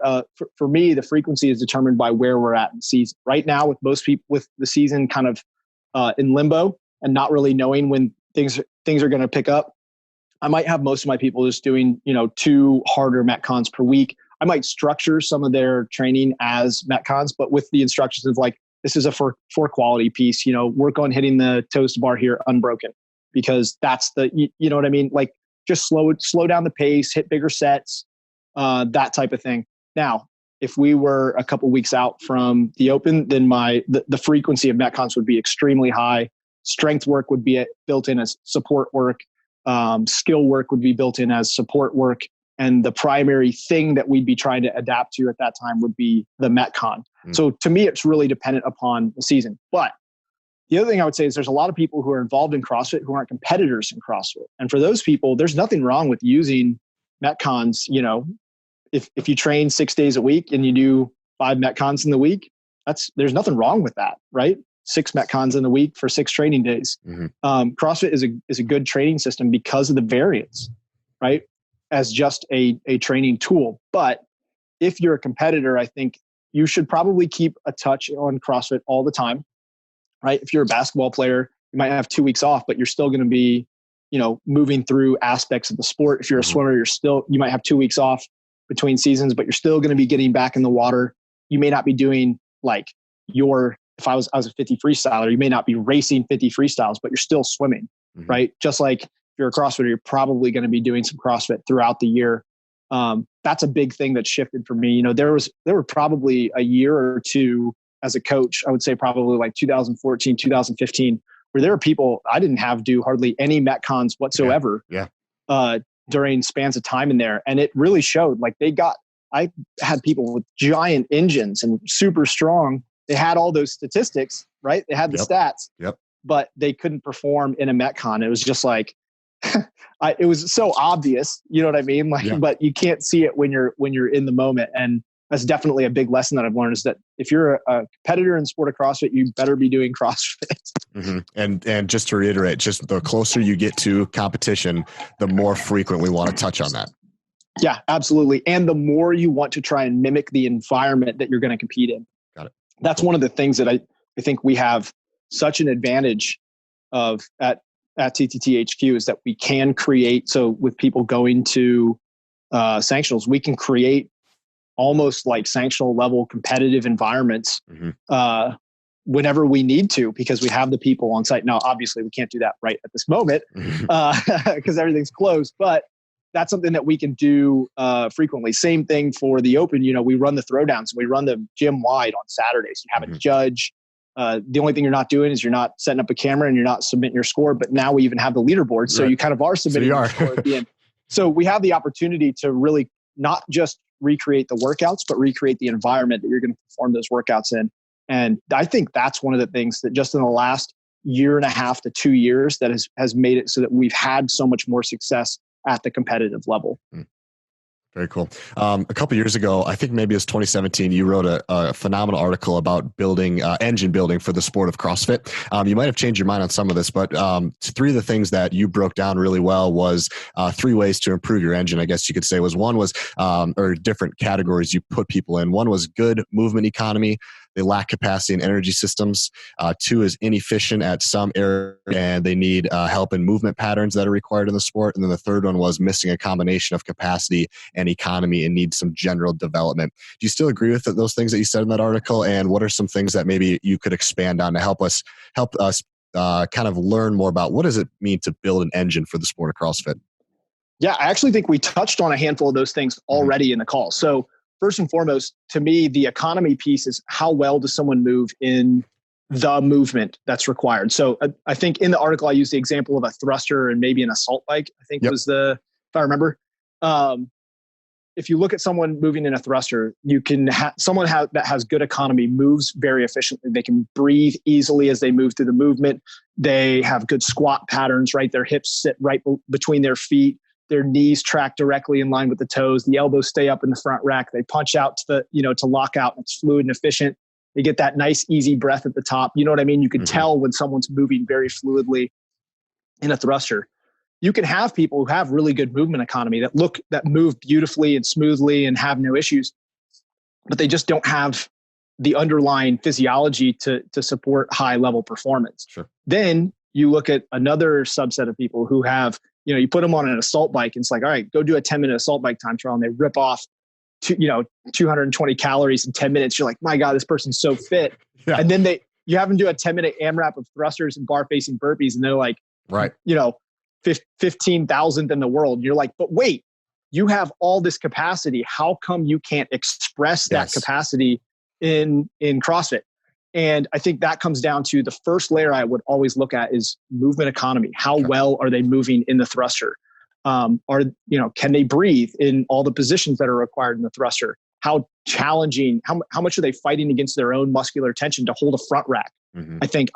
for me, the frequency is determined by where we're at in the season. Right now, with most people, with the season kind of in limbo and not really knowing when things are going to pick up, I might have most of my people just doing, 2 harder metcons per week. I might structure some of their training as metcons, but with the instructions of like, this is a for quality piece, work on hitting the toes to bar here unbroken, because that's you know what I mean? Like just slow down the pace, hit bigger sets, that type of thing. Now, if we were a couple weeks out from the open, then the frequency of metcons would be extremely high. Strength work would be built in as support work. Skill work would be built in as support work. And the primary thing that we'd be trying to adapt to at that time would be the metcon. So to me, it's really dependent upon the season. But the other thing I would say is there's a lot of people who are involved in CrossFit who aren't competitors in CrossFit. And for those people, there's nothing wrong with using metcons. If you train 6 days a week and you do 5 metcons in the week, there's nothing wrong with that, right? 6 metcons in the week for 6 training days. CrossFit is a good training system because of the variance, right? As just a training tool. But if you're a competitor, I think you should probably keep a touch on CrossFit all the time, right? If you're a basketball player, you might have 2 weeks off, but you're still going to be, moving through aspects of the sport. If you're a swimmer, you might have 2 weeks off between seasons, but you're still going to be getting back in the water. You may not be doing if I was a 50 freestyler, you may not be racing 50 freestyles, but you're still swimming, right? Just like if you're a CrossFitter, you're probably going to be doing some CrossFit throughout the year. That's a big thing that shifted for me. There were probably a year or two as a coach, I would say probably like 2014, 2015, where there were people I didn't have do hardly any metcons whatsoever during spans of time in there. And it really showed. Like I had people with giant engines and super strong. They had all those statistics, right? They had the stats, but they couldn't perform in a metcon. It was just like, it was so obvious, you know what I mean? But you can't see it when you're in the moment. And that's definitely a big lesson that I've learned, is that if you're a competitor in the sport of CrossFit, you better be doing CrossFit. And just to reiterate, just the closer you get to competition, the more frequent we want to touch on that. Yeah, absolutely. And the more you want to try and mimic the environment that you're going to compete in. Got it. That's one of the things that I think we have such an advantage of at TTTHQ, is that we can create. So with people going to sanctionals, we can create almost like sanctional level competitive environments whenever we need to, because we have the people on site. Now, obviously we can't do that right at this moment because everything's closed, but that's something that we can do frequently. Same thing for the open. We run the throwdowns. We run them gym wide on Saturdays. You have a judge. The only thing you're not doing is you're not setting up a camera and you're not submitting your score. But now we even have the leaderboard. So you kind of are submitting your score at the end. So we have the opportunity to really not just recreate the workouts, but recreate the environment that you're going to perform those workouts in. And I think that's one of the things that just in the last year and a half to 2 years that has made it so that we've had so much more success at the competitive level. Very cool. A couple of years ago, I think maybe it was 2017, you wrote a phenomenal article about building engine building for the sport of CrossFit. You might have changed your mind on some of this, but 3 of the things that you broke down really well was 3 ways to improve your engine, I guess you could say. One was, or different categories you put people in. One was good movement economy. They lack capacity and energy systems. 2 is inefficient at some area, and they need help in movement patterns that are required in the sport. And then the 3rd one was missing a combination of capacity and economy and needs some general development. Do you still agree with those things that you said in that article? And what are some things that maybe you could expand on to help us kind of learn more about what does it mean to build an engine for the sport of CrossFit? Yeah, I actually think we touched on a handful of those things already in the call. So first and foremost, to me, the economy piece is how well does someone move in the movement that's required. So I think in the article, I used the example of a thruster and maybe an assault bike, I think was if I remember. If you look at someone moving in a thruster, you can someone that has good economy moves very efficiently. They can breathe easily as they move through the movement. They have good squat patterns, right? Their hips sit right between their feet. Their knees track directly in line with the toes. The elbows stay up in the front rack. They punch out to lock out. It's fluid and efficient. They get that nice, easy breath at the top. You know what I mean? You can tell when someone's moving very fluidly in a thruster. You can have people who have really good movement economy that move beautifully and smoothly and have no issues, but they just don't have the underlying physiology to support high level performance. Sure. Then you look at another subset of people who have, you put them on an assault bike and it's like, all right, go do a 10-minute assault bike time trial, and they rip off 220 calories in 10 minutes. You're like, my God, this person's so fit. Yeah. And then you have them do a 10-minute AMRAP of thrusters and bar facing burpees, and they're like, 15,000th in the world. You're like, but wait, you have all this capacity. How come you can't express that capacity in CrossFit? And I think that comes down to the first layer I would always look at is movement economy. How well are they moving in the thruster? Can they breathe in all the positions that are required in the thruster? How challenging, how much are they fighting against their own muscular tension to hold a front rack? I think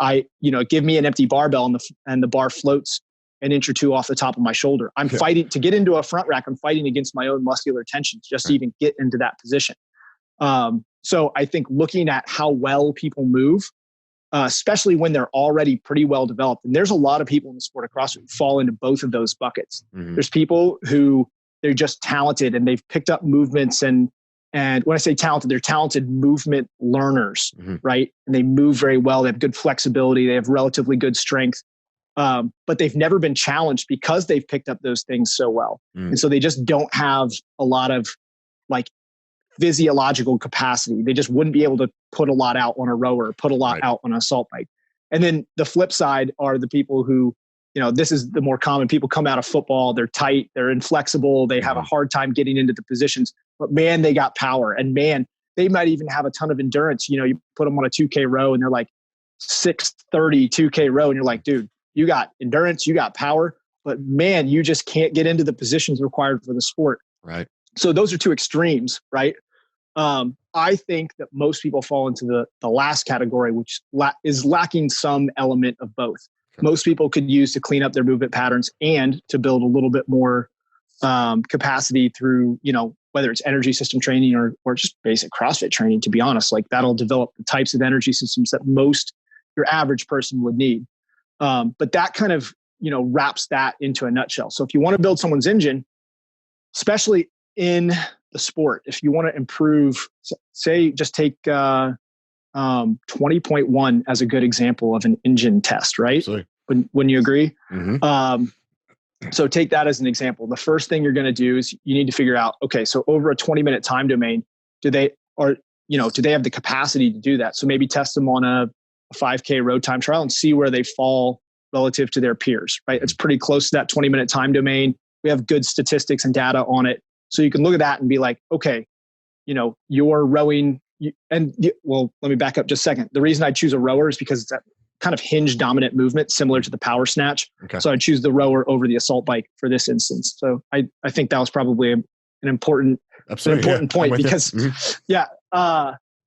give me an empty barbell and the bar floats an inch or 2 off the top of my shoulder. I'm fighting to get into a front rack. I'm fighting against my own muscular tension just to even get into that position. So I think looking at how well people move, especially when they're already pretty well developed, and there's a lot of people in the sport of CrossFit who fall into both of those buckets. There's people who they're just talented and they've picked up movements, and when I say talented, they're talented movement learners, right? And they move very well. They have good flexibility. They have relatively good strength. But they've never been challenged because they've picked up those things so well. And so they just don't have a lot of physiological capacity. They just wouldn't be able to put a lot out on a rower, put a lot out on an assault bike. And then the flip side are the people who, this is the more common. People come out of football, they're tight, they're inflexible, they have a hard time getting into the positions, but man, they got power, and man, they might even have a ton of endurance. You put them on a 2K row and they're like 630 2K row, and you're like, dude, you got endurance, you got power, but man, you just can't get into the positions required for the sport. Right. So those are two extremes, right? I think that most people fall into the last category, which is lacking some element of both. Most people could use to clean up their movement patterns and to build a little bit more capacity through, whether it's energy system training or just basic CrossFit training, to be honest. That'll develop the types of energy systems that your average person would need. But that kind of, wraps that into a nutshell. So if you want to build someone's engine, especially in the sport, if you want to improve, say, just take 20.1 as a good example of an engine test, right? Absolutely. Wouldn't you agree? So take that as an example. The first thing you're going to do is you need to figure out, okay, so over a 20-minute time domain, do they have the capacity to do that? So maybe test them on a 5K road time trial and see where they fall relative to their peers, right? It's pretty close to that 20-minute time domain. We have good statistics and data on it. So you can look at that and be like, okay, you're rowing. Well, let me back up just a second. The reason I choose a rower is because it's that kind of hinge dominant movement similar to the power snatch. Okay. So I choose the rower over the assault bike for this instance. So I think that was probably an important point because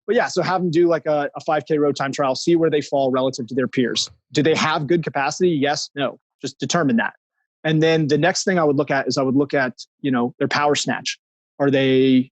but But yeah, so have them do like a 5K road time trial, see where they fall relative to their peers. Do they have good capacity? Yes, no, just determine that. And then the next thing I would look at is their power snatch. Are they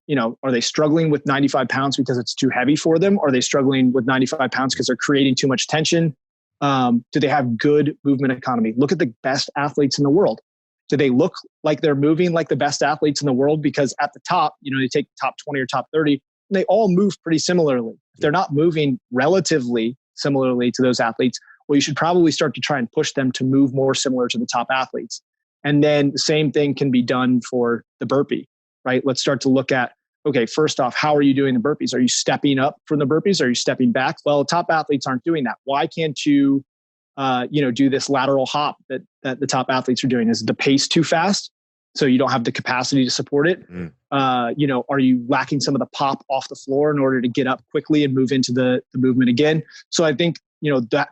struggling with 95 pounds because it's too heavy for them? Are they struggling with 95 pounds because they're creating too much tension? Do they have good movement economy? Look at the best athletes in the world. Do they look like they're moving like the best athletes in the world? Because at the top, they take the top 20 or top 30, and they all move pretty similarly. If they're not moving relatively similarly to those athletes, well, you should probably start to try and push them to move more similar to the top athletes. And then the same thing can be done for the burpee, right? Let's start to look at, okay, first off, how are you doing the burpees? Are you stepping up from the burpees? Are you stepping back? Well, top athletes aren't doing that. Why can't you, do this lateral hop that the top athletes are doing? Is the pace too fast? So you don't have the capacity to support it? Are you lacking some of the pop off the floor in order to get up quickly and move into the movement again? So I think,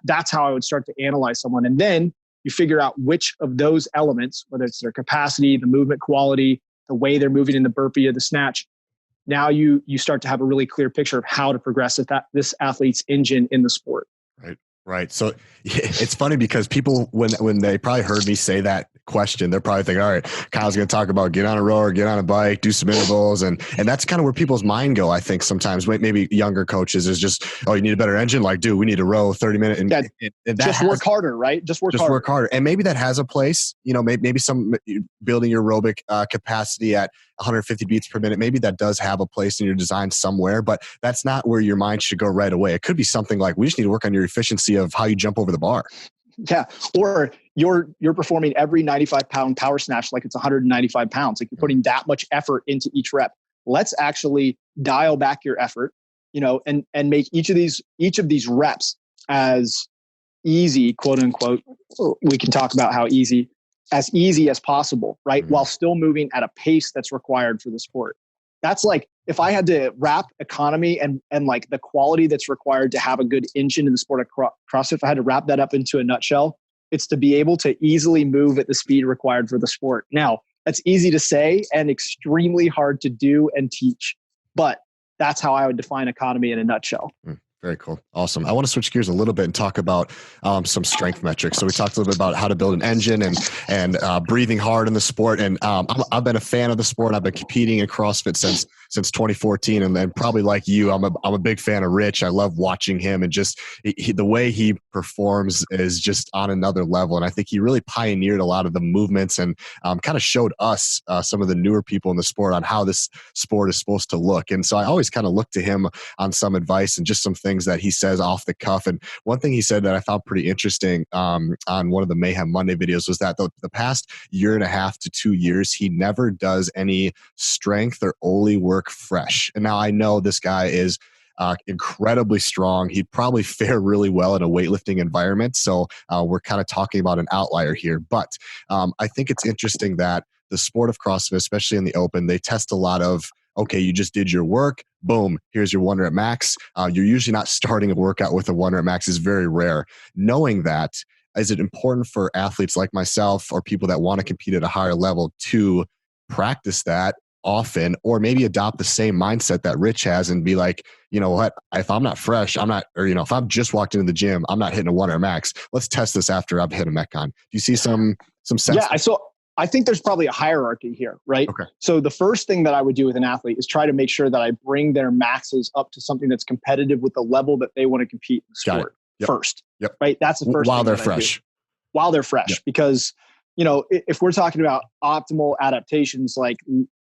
that's how I would start to analyze someone. And then you figure out which of those elements, whether it's their capacity, the movement quality, the way they're moving in the burpee or the snatch. Now you start to have a really clear picture of how to progress this athlete's engine in the sport. Right. So it's funny because people, when they probably heard me say that question, they're probably thinking, all right, Kyle's going to talk about get on a rower, get on a bike, do some intervals. And that's kind of where people's mind go. I think sometimes maybe younger coaches is just, oh, you need a better engine. Like, dude, we need to row 30 minutes. And that just work harder, right? Just work harder. And maybe that has a place, maybe some building your aerobic capacity at 150 beats per minute. Maybe that does have a place in your design somewhere, but that's not where your mind should go right away. It could be something like, we just need to work on your efficiency of how you jump over the bar. Yeah. Or you're performing every 95 pound power snatch like it's 195 pounds. Like you're putting that much effort into each rep. Let's actually dial back your effort, and make each of these reps as easy, quote unquote. We can talk about how easy as possible, right? Mm-hmm. While still moving at a pace that's required for the sport. That's like, if I had to wrap economy and like the quality that's required to have a good engine in the sport of CrossFit, if I had to wrap that up into a nutshell, it's to be able to easily move at the speed required for the sport. Now, that's easy to say and extremely hard to do and teach, but that's how I would define economy in a nutshell. Very cool. Awesome. I want to switch gears a little bit and talk about some strength metrics. So we talked a little bit about how to build an engine and breathing hard in the sport. And I've been a fan of the sport. I've been competing in CrossFit since 2014. And then probably like you, I'm a big fan of Rich. I love watching him, and just the way he performs is just on another level. And I think he really pioneered a lot of the movements and kind of showed us some of the newer people in the sport on how this sport is supposed to look. And so I always kind of look to him on some advice and just some things that he says off the cuff. And one thing he said that I found pretty interesting on one of the Mayhem Monday videos was that the past year and a half to 2 years, he never does any strength or only work fresh. And now I know this guy is incredibly strong. He'd probably fare really well in a weightlifting environment. So we're kind of talking about an outlier here. But I think it's interesting that the sport of CrossFit, especially in the open, they test a lot of, okay, you just did your work, boom, here's your 1 rep max. You're usually not starting a workout with a 1 rep max. Is very rare. Knowing that, is it important for athletes like myself or people that want to compete at a higher level to practice that often, or maybe adopt the same mindset that Rich has and be like, you know what, if I'm not fresh, if I've just walked into the gym, I'm not hitting a 1 rep max. Let's test this after I've hit a Metcon. Do you see some sense? Yeah, I think there's probably a hierarchy here, right? Okay. So the first thing that I would do with an athlete is try to make sure that I bring their maxes up to something that's competitive with the level that they want to compete in the sport first. Yep. Right? That's the first while thing they're fresh. While they're fresh. Yep. Because, if we're talking about optimal adaptations, like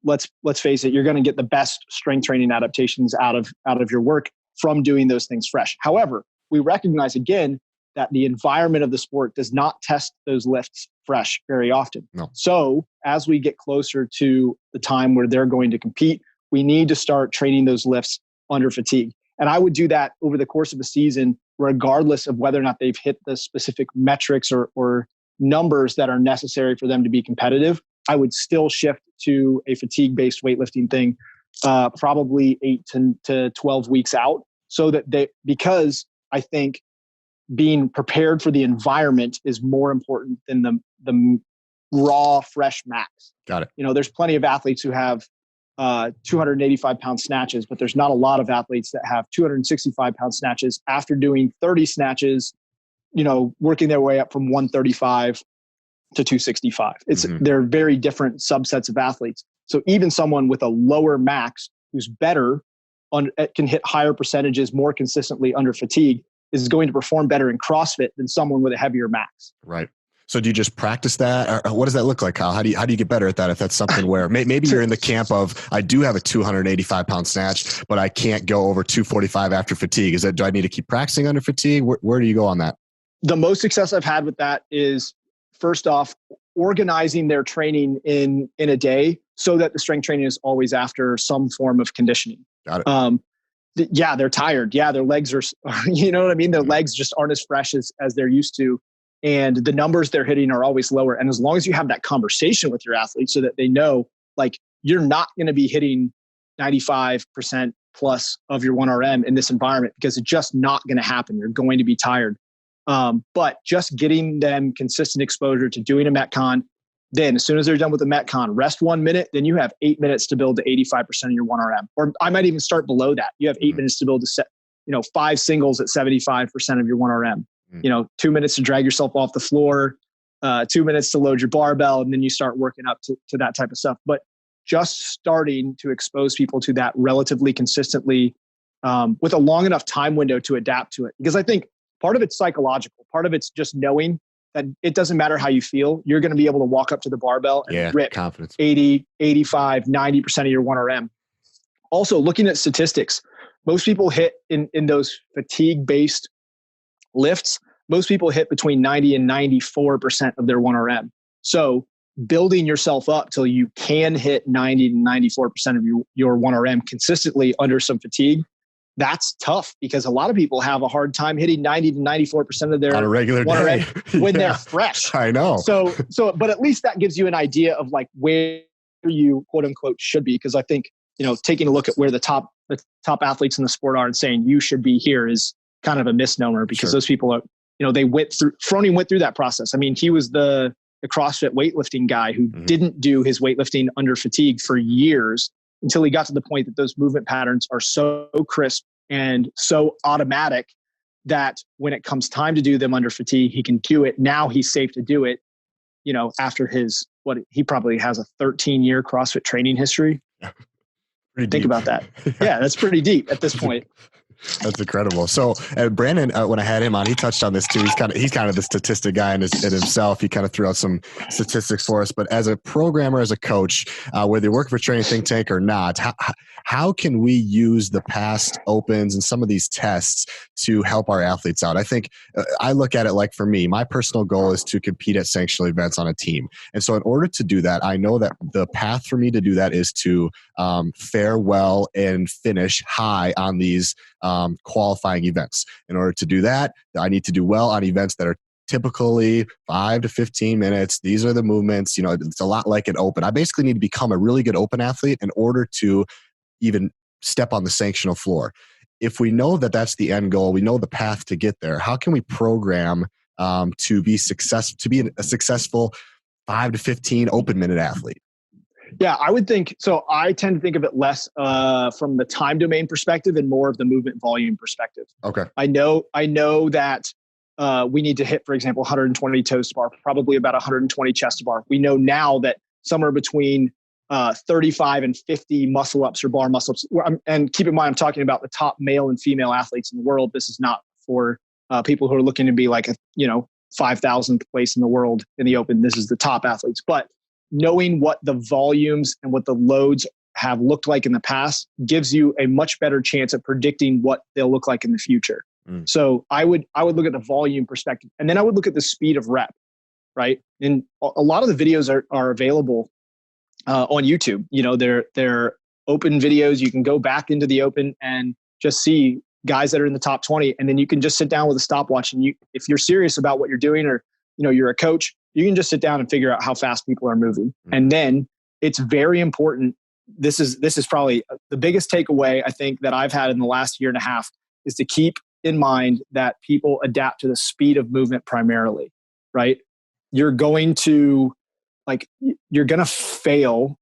let's face it, you're going to get the best strength training adaptations out of your work from doing those things fresh. However, we recognize again that the environment of the sport does not test those lifts fresh very often. No. So as we get closer to the time where they're going to compete, we need to start training those lifts under fatigue. And I would do that over the course of a season, regardless of whether or not they've hit the specific metrics or numbers that are necessary for them to be competitive. I would still shift to a fatigue-based weightlifting thing, probably 8 to 12 weeks out, so that because I think being prepared for the environment is more important than the raw, fresh max. Got it. There's plenty of athletes who have 285 pound snatches, but there's not a lot of athletes that have 265 pound snatches after doing 30 snatches, working their way up from 135 to 265. They're very different subsets of athletes. So even someone with a lower max who's better can hit higher percentages more consistently under fatigue is going to perform better in CrossFit than someone with a heavier max. Right. So do you just practice that? Or what does that look like, Kyle? How do you get better at that? If that's something where maybe you're in the camp of, I do have a 285 pound snatch, but I can't go over 245 after fatigue. Do I need to keep practicing under fatigue? Where do you go on that? The most success I've had with that is, first off, organizing their training in a day so that the strength training is always after some form of conditioning. Got it. Yeah, they're tired. Yeah, their legs are, you know what I mean? Their legs just aren't as fresh as they're used to. And the numbers they're hitting are always lower. And as long as you have that conversation with your athletes so that they know, like, you're not going to be hitting 95% plus of your 1RM in this environment, because it's just not going to happen. You're going to be tired. But just getting them consistent exposure to doing a Metcon. Then as soon as they're done with the Metcon, rest 1 minute, then you have 8 minutes to build to 85% of your 1RM. Or I might even start below that. You have 8 minutes to build to set, 5 singles at 75% of your 1RM. 2 minutes to drag yourself off the floor, 2 minutes to load your barbell, and then you start working up to that type of stuff. But just starting to expose people to that relatively consistently with a long enough time window to adapt to it. Because I think part of it's psychological. Part of it's just knowing that it doesn't matter how you feel. You're going to be able to walk up to the barbell and rip confidence. 80, 85, 90% of your 1RM. Also, looking at statistics, most people hit in those fatigue-based lifts, most people hit between 90 and 94% of their 1RM. So building yourself up till you can hit 90 to 94% of your 1RM consistently under some fatigue, that's tough, because a lot of people have a hard time hitting 90 to 94% of their on a regular 1RM day when they're fresh. I know. So, but at least that gives you an idea of like where you quote unquote should be. Because I think, taking a look at where the top athletes in the sport are and saying you should be here is kind of a misnomer, because those people are, they Froning went through that process. I mean, he was the CrossFit weightlifting guy who didn't do his weightlifting under fatigue for years until he got to the point that those movement patterns are so crisp and so automatic that when it comes time to do them under fatigue, he can do it. Now he's safe to do it, after he probably has a 13-year CrossFit training history. Think about that. Yeah, that's pretty deep at this point. That's incredible. So Brandon, when I had him on, he touched on this too. He's kind of the statistic guy in himself. He kind of threw out some statistics for us. But as a programmer, as a coach, whether you work for a training think tank or not, how can we use the past opens and some of these tests to help our athletes out? I think I look at it like, for me, my personal goal is to compete at sanctioned events on a team. And so in order to do that, I know that the path for me to do that is to fare well and finish high on these qualifying events. In order to do that, I need to do well on events that are typically 5 to 15 minutes. These are the movements. It's a lot like an open. I basically need to become a really good open athlete in order to even step on the sanctional floor. If we know that that's the end goal, we know the path to get there, how can we program to be a successful 5 to 15 open minute athlete? Yeah, I would think so. I tend to think of it less from the time domain perspective and more of the movement volume perspective. Okay. I know that we need to hit, for example, 120 toes to bar, probably about 120 chest to bar. We know now that somewhere between 35 and 50 muscle ups or bar muscle ups. And keep in mind, I'm talking about the top male and female athletes in the world. This is not for people who are looking to be like 5,000th place in the world in the open. This is the top athletes. But knowing what the volumes and what the loads have looked like in the past gives you a much better chance at predicting what they'll look like in the future. So I would look at the volume perspective, and then I would look at the speed of rep, right? And a lot of the videos are available on YouTube. They're open videos. You can go back into the open and just see guys that are in the top 20, and then you can just sit down with a stopwatch, and if you're serious about what you're doing, or you're a coach, you can just sit down and figure out how fast people are moving. And then it's very important. This is probably the biggest takeaway I think that I've had in the last year and a half, is to keep in mind that people adapt to the speed of movement primarily, right? You're going to fail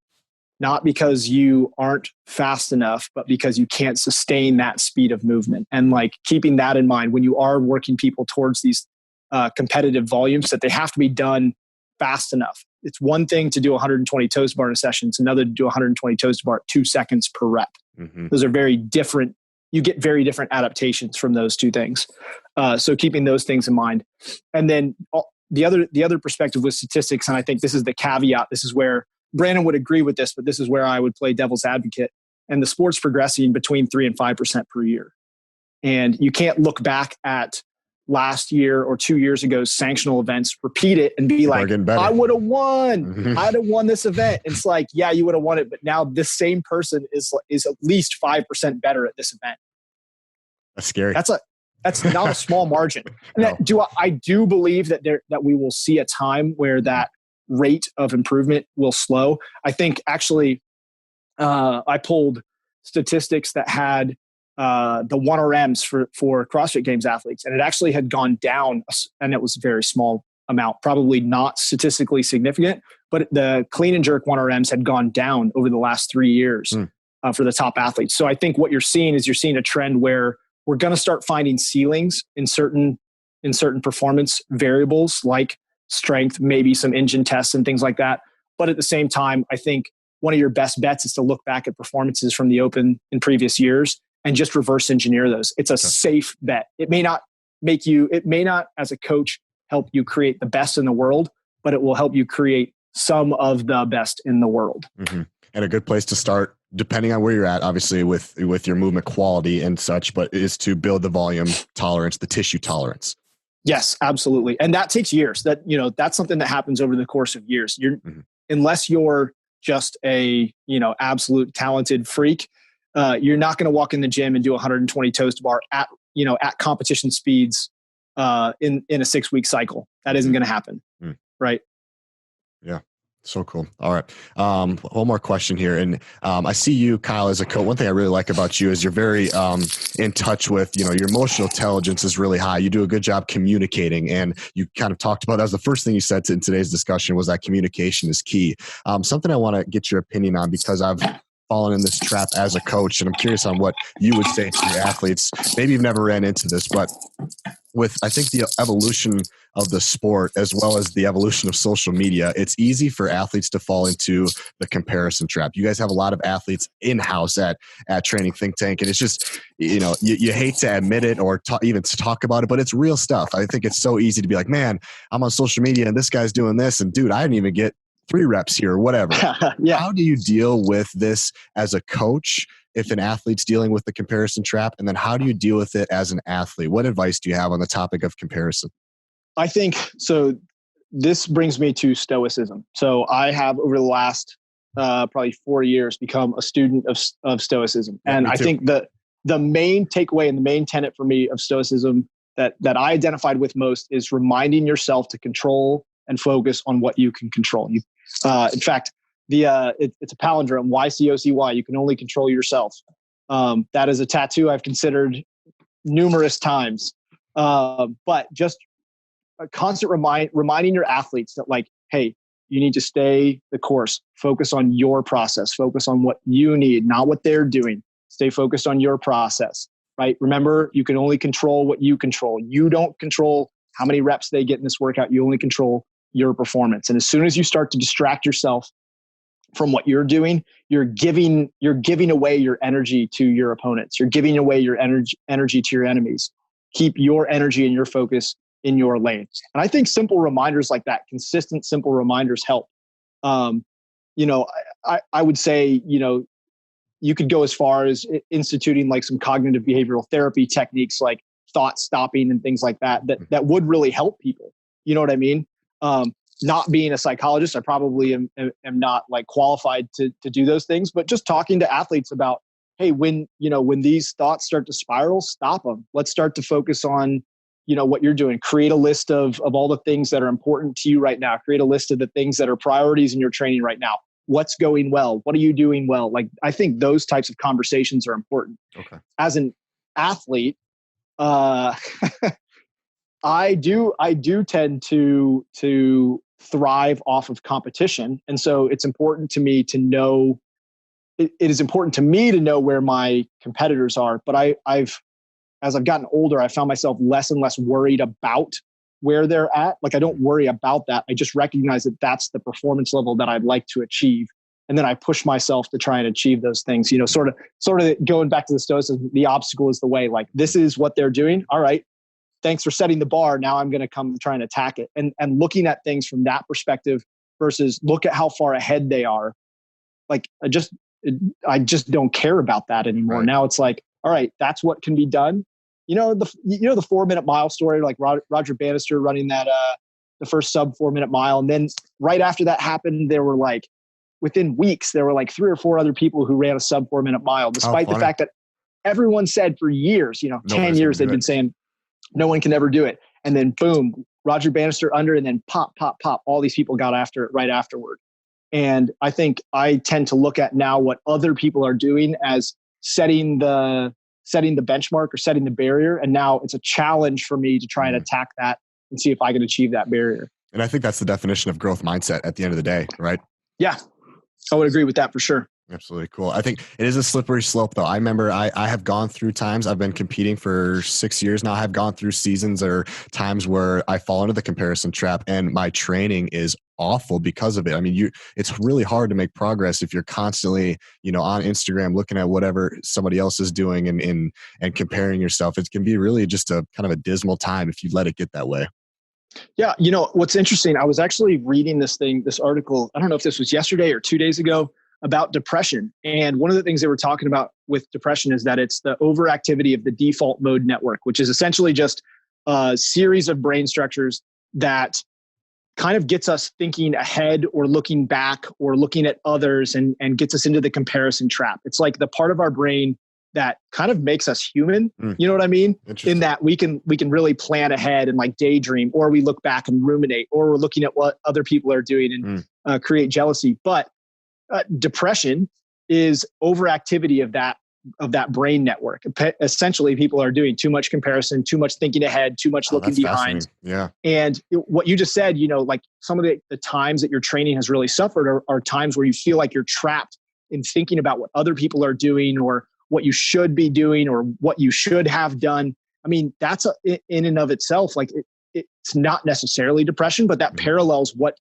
not because you aren't fast enough, but because you can't sustain that speed of movement. And like keeping that in mind when you are working people towards these competitive volumes, that they have to be done fast enough. It's one thing to do 120 toes to bar in a session. It's another to do 120 toes to bar at 2 seconds per rep. Mm-hmm. Those are very different. You get very different adaptations from those two things. So keeping those things in mind. And then the other perspective with statistics, and I think this is the caveat, this is where Brandon would agree with this, but this is where I would play devil's advocate. And the sport's progressing between 3 and 5% per year. And you can't look back at last year or 2 years ago's sanctional events, repeat it and be like, I would have won. I'd have won this event. It's like, yeah, you would have won it. But now this same person is at least 5% better at this event. That's scary. That's not a small margin. No. I do believe that we will see a time where that rate of improvement will slow. I think actually I pulled statistics that had the 1RMs for CrossFit Games athletes, and it actually had gone down, and it was a very small amount, probably not statistically significant, but the clean and jerk 1RMs had gone down over the last 3 years for the top athletes. So I think what you're seeing is a trend where we're going to start finding ceilings in certain performance variables like strength, maybe some engine tests and things like that. But at the same time, I think one of your best bets is to look back at performances from the Open in previous years and just reverse engineer those. It's a safe bet. It may not as a coach help you create the best in the world, but it will help you create some of the best in the world. Mm-hmm. And a good place to start, depending on where you're at, obviously with your movement quality and such, but is to build the volume tolerance, the tissue tolerance. Yes, absolutely. And that takes years. That's something that happens over the course of years. Unless you're just a, absolute talented freak, you're not going to walk in the gym and do 120 toes to bar at competition speeds in a 6-week cycle. That isn't going to happen. Right. Yeah. So cool. All right. One more question here. And I see you, Kyle, as a coach. One thing I really like about you is you're very in touch with, your emotional intelligence is really high. You do a good job communicating. And you kind of talked about, that was the first thing you said in today's discussion, was that communication is key. Something I want to get your opinion on, because I've fallen in this trap as a coach, and I'm curious on what you would say to your athletes. Maybe you've never ran into this, but with, I think, the evolution of the sport as well as the evolution of social media, it's easy for athletes to fall into the comparison trap. You guys have a lot of athletes in-house at Training Think Tank, and it's just, you hate to admit it or even to talk about it, but it's real stuff. I think it's so easy to be like, man, I'm on social media and this guy's doing this, and dude, I didn't even get 3 reps here or whatever. Yeah. How do you deal with this as a coach if an athlete's dealing with the comparison trap? And then how do you deal with it as an athlete? What advice do you have on the topic of comparison? I think, so this brings me to Stoicism. So I have, over the last probably 4 years, become a student of Stoicism. Yeah, and I think the main takeaway and the main tenet for me of Stoicism that I identified with most is reminding yourself to control and focus on what you can control. In fact, it's a palindrome, YCOCY. You can only control yourself. That is a tattoo I've considered numerous times. But just a constant reminding your athletes that, like, hey, you need to stay the course. Focus on your process. Focus on what you need, not what they're doing. Stay focused on your process, right? Remember, you can only control what you control. You don't control how many reps they get in this workout. You only control your performance. And as soon as you start to distract yourself from what you're doing, you're giving away your energy to your opponents. You're giving away your energy to your enemies. Keep your energy and your focus in your lane. And I think simple reminders like that, consistent, simple reminders help. I would say, you could go as far as instituting like some cognitive behavioral therapy techniques, like thought stopping and things like that would really help people. You know what I mean? Not being a psychologist, I probably am not like qualified to do those things, but just talking to athletes about, hey, when these thoughts start to spiral, stop them. Let's start to focus on, what you're doing. Create a list of all the things that are important to you right now. Create a list of the things that are priorities in your training right now. What's going well? What are you doing well? Like, I think those types of conversations are important. Okay. As an athlete, I do tend to thrive off of competition. And so it's important to me to know it is important to me to know where my competitors are. But as I've gotten older, I found myself less and less worried about where they're at. Like I don't worry about that. I just recognize that that's the performance level that I'd like to achieve. And then I push myself to try and achieve those things, sort of going back to the Stoicism, the obstacle is the way. Like, this is what they're doing. All right. Thanks for setting the bar. Now I'm going to come try and attack it. And looking at things from that perspective versus look at how far ahead they are. Like, I just don't care about that anymore. Right. Now it's like, all right, that's what can be done. The 4-minute mile story, like Roger Bannister running that, the first sub 4-minute mile. And then right after that happened, there were like, within weeks, there were like 3 or 4 other people who ran a sub 4-minute mile, despite the fact that everyone said for years, 10 years, they've been saying no one can ever do it. And then boom, Roger Bannister under, and then pop, all these people got after it right afterward. And I think I tend to look at now what other people are doing as setting the benchmark or setting the barrier. And now it's a challenge for me to try and attack that and see if I can achieve that barrier. And I think that's the definition of growth mindset at the end of the day, right? Yeah, I would agree with that for sure. Absolutely. Cool. I think it is a slippery slope though. I remember I have gone through times, I've been competing for 6 years now. I've gone through seasons or times where I fall into the comparison trap and my training is awful because of it. I mean, it's really hard to make progress if you're constantly, on Instagram looking at whatever somebody else is doing and comparing yourself. It can be really just a kind of a dismal time if you let it get that way. Yeah. What's interesting, I was actually reading this article, I don't know if this was yesterday or 2 days ago, about depression. And one of the things they were talking about with depression is that it's the overactivity of the default mode network, which is essentially just a series of brain structures that kind of gets us thinking ahead or looking back or looking at others and gets us into the comparison trap. It's like the part of our brain that kind of makes us human. You know what I mean? In that we can really plan ahead and like daydream, or we look back and ruminate, or we're looking at what other people are doing and create jealousy. But depression is overactivity of that brain network. Essentially, people are doing too much comparison, too much thinking ahead, too much looking behind. Yeah. And what you just said, like some of the times that your training has really suffered are times where you feel like you're trapped in thinking about what other people are doing or what you should be doing or what you should have done. I mean, that's in and of itself, like it's not necessarily depression, but that parallels what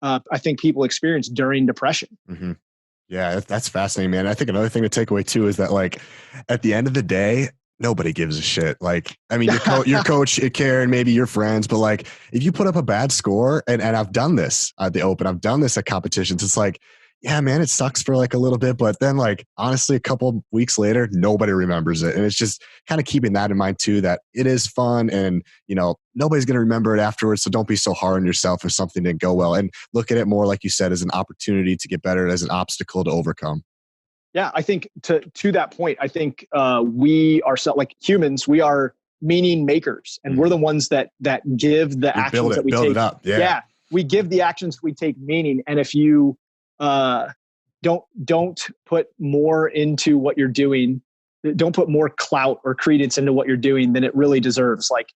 I think people experience during depression. Mm-hmm. Yeah, that's fascinating, man. I think another thing to take away too is that like at the end of the day, nobody gives a shit. Like, I mean, your coach, Karen, maybe your friends, but like if you put up a bad score, and I've done this at the Open, I've done this at competitions, it's like, yeah, man, it sucks for like a little bit, but then like, honestly, a couple of weeks later, nobody remembers it. And it's just kind of keeping that in mind too, that it is fun and, nobody's going to remember it afterwards. So don't be so hard on yourself if something didn't go well, and look at it more, like you said, as an opportunity to get better, as an obstacle to overcome. Yeah. I think to that point, I think we ourselves, like humans, we are meaning makers, and we're the ones that give the actions that we build take. It up. Yeah. We give the actions we take meaning. And if you, don't put more into what you're doing, don't put more clout or credence into what you're doing than it really deserves. Like,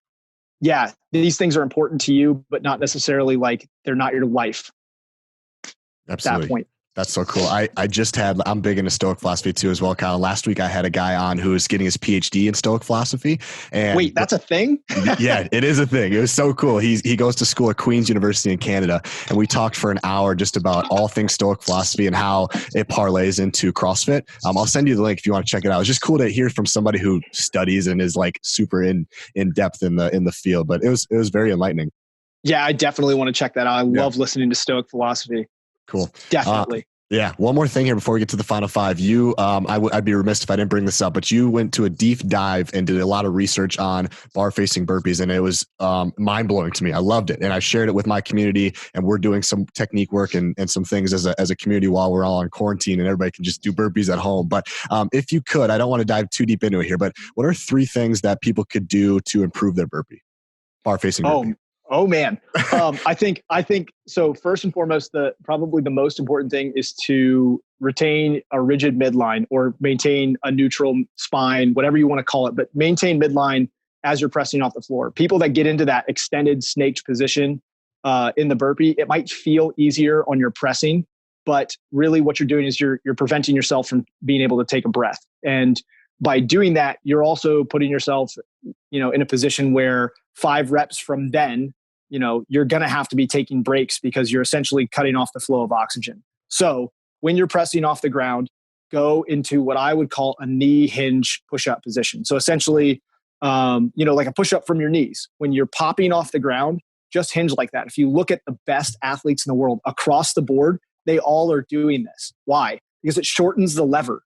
yeah, these things are important to you, but not necessarily like they're not your life. Absolutely. At that point. That's so cool. I'm big into Stoic philosophy too as well, Kyle. Last week I had a guy on who was getting his PhD in Stoic philosophy. And wait, that's a thing? Yeah, it is a thing. It was so cool. He goes to school at Queen's University in Canada, and we talked for an hour just about all things Stoic philosophy and how it parlays into CrossFit. I'll send you the link if you want to check it out. It's just cool to hear from somebody who studies and is like super in depth in the field, but it was very enlightening. Yeah, I definitely want to check that out. I love listening to Stoic philosophy. Cool. Definitely. Yeah. One more thing here before we get to the final five. You, I'd be remiss if I didn't bring this up, but you went to a deep dive and did a lot of research on bar facing burpees, and it was mind blowing to me. I loved it, and I shared it with my community, and we're doing some technique work and some things as a community while we're all on quarantine, and everybody can just do burpees at home. But if you could, I don't want to dive too deep into it here, but what are 3 things that people could do to improve their bar facing burpee? Oh man. I think so. First and foremost, probably the most important thing is to retain a rigid midline or maintain a neutral spine, whatever you want to call it, but maintain midline as you're pressing off the floor. People that get into that extended snake position in the burpee, it might feel easier on your pressing, but really what you're doing is you're preventing yourself from being able to take a breath. And by doing that, you're also putting yourself, in a position where 5 reps from then, you're going to have to be taking breaks because you're essentially cutting off the flow of oxygen. So when you're pressing off the ground, go into what I would call a knee hinge push-up position. So essentially, like a push-up from your knees. When you're popping off the ground, just hinge like that. If you look at the best athletes in the world across the board, they all are doing this. Why? Because it shortens the lever,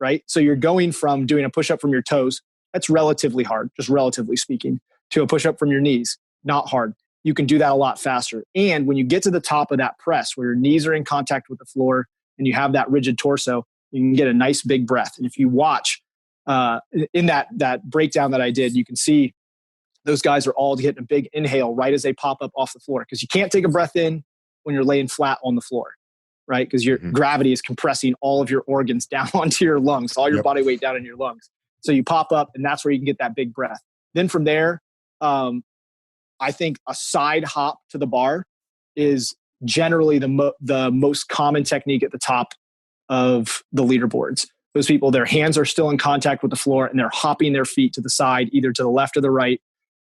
right? So you're going from doing a push-up from your toes, that's relatively hard, just relatively speaking, to a push-up from your knees, not hard. You can do that a lot faster. And when you get to the top of that press, where your knees are in contact with the floor and you have that rigid torso, you can get a nice big breath. And if you watch in that breakdown that I did, you can see those guys are all getting a big inhale right as they pop up off the floor, because you can't take a breath in when you're laying flat on the floor, right? Because your gravity is compressing all of your organs down onto your lungs, all your body weight down in your lungs. So you pop up, and that's where you can get that big breath. Then from there, I think a side hop to the bar is generally the most common technique at the top of the leaderboards. Those people, their hands are still in contact with the floor and they're hopping their feet to the side, either to the left or the right.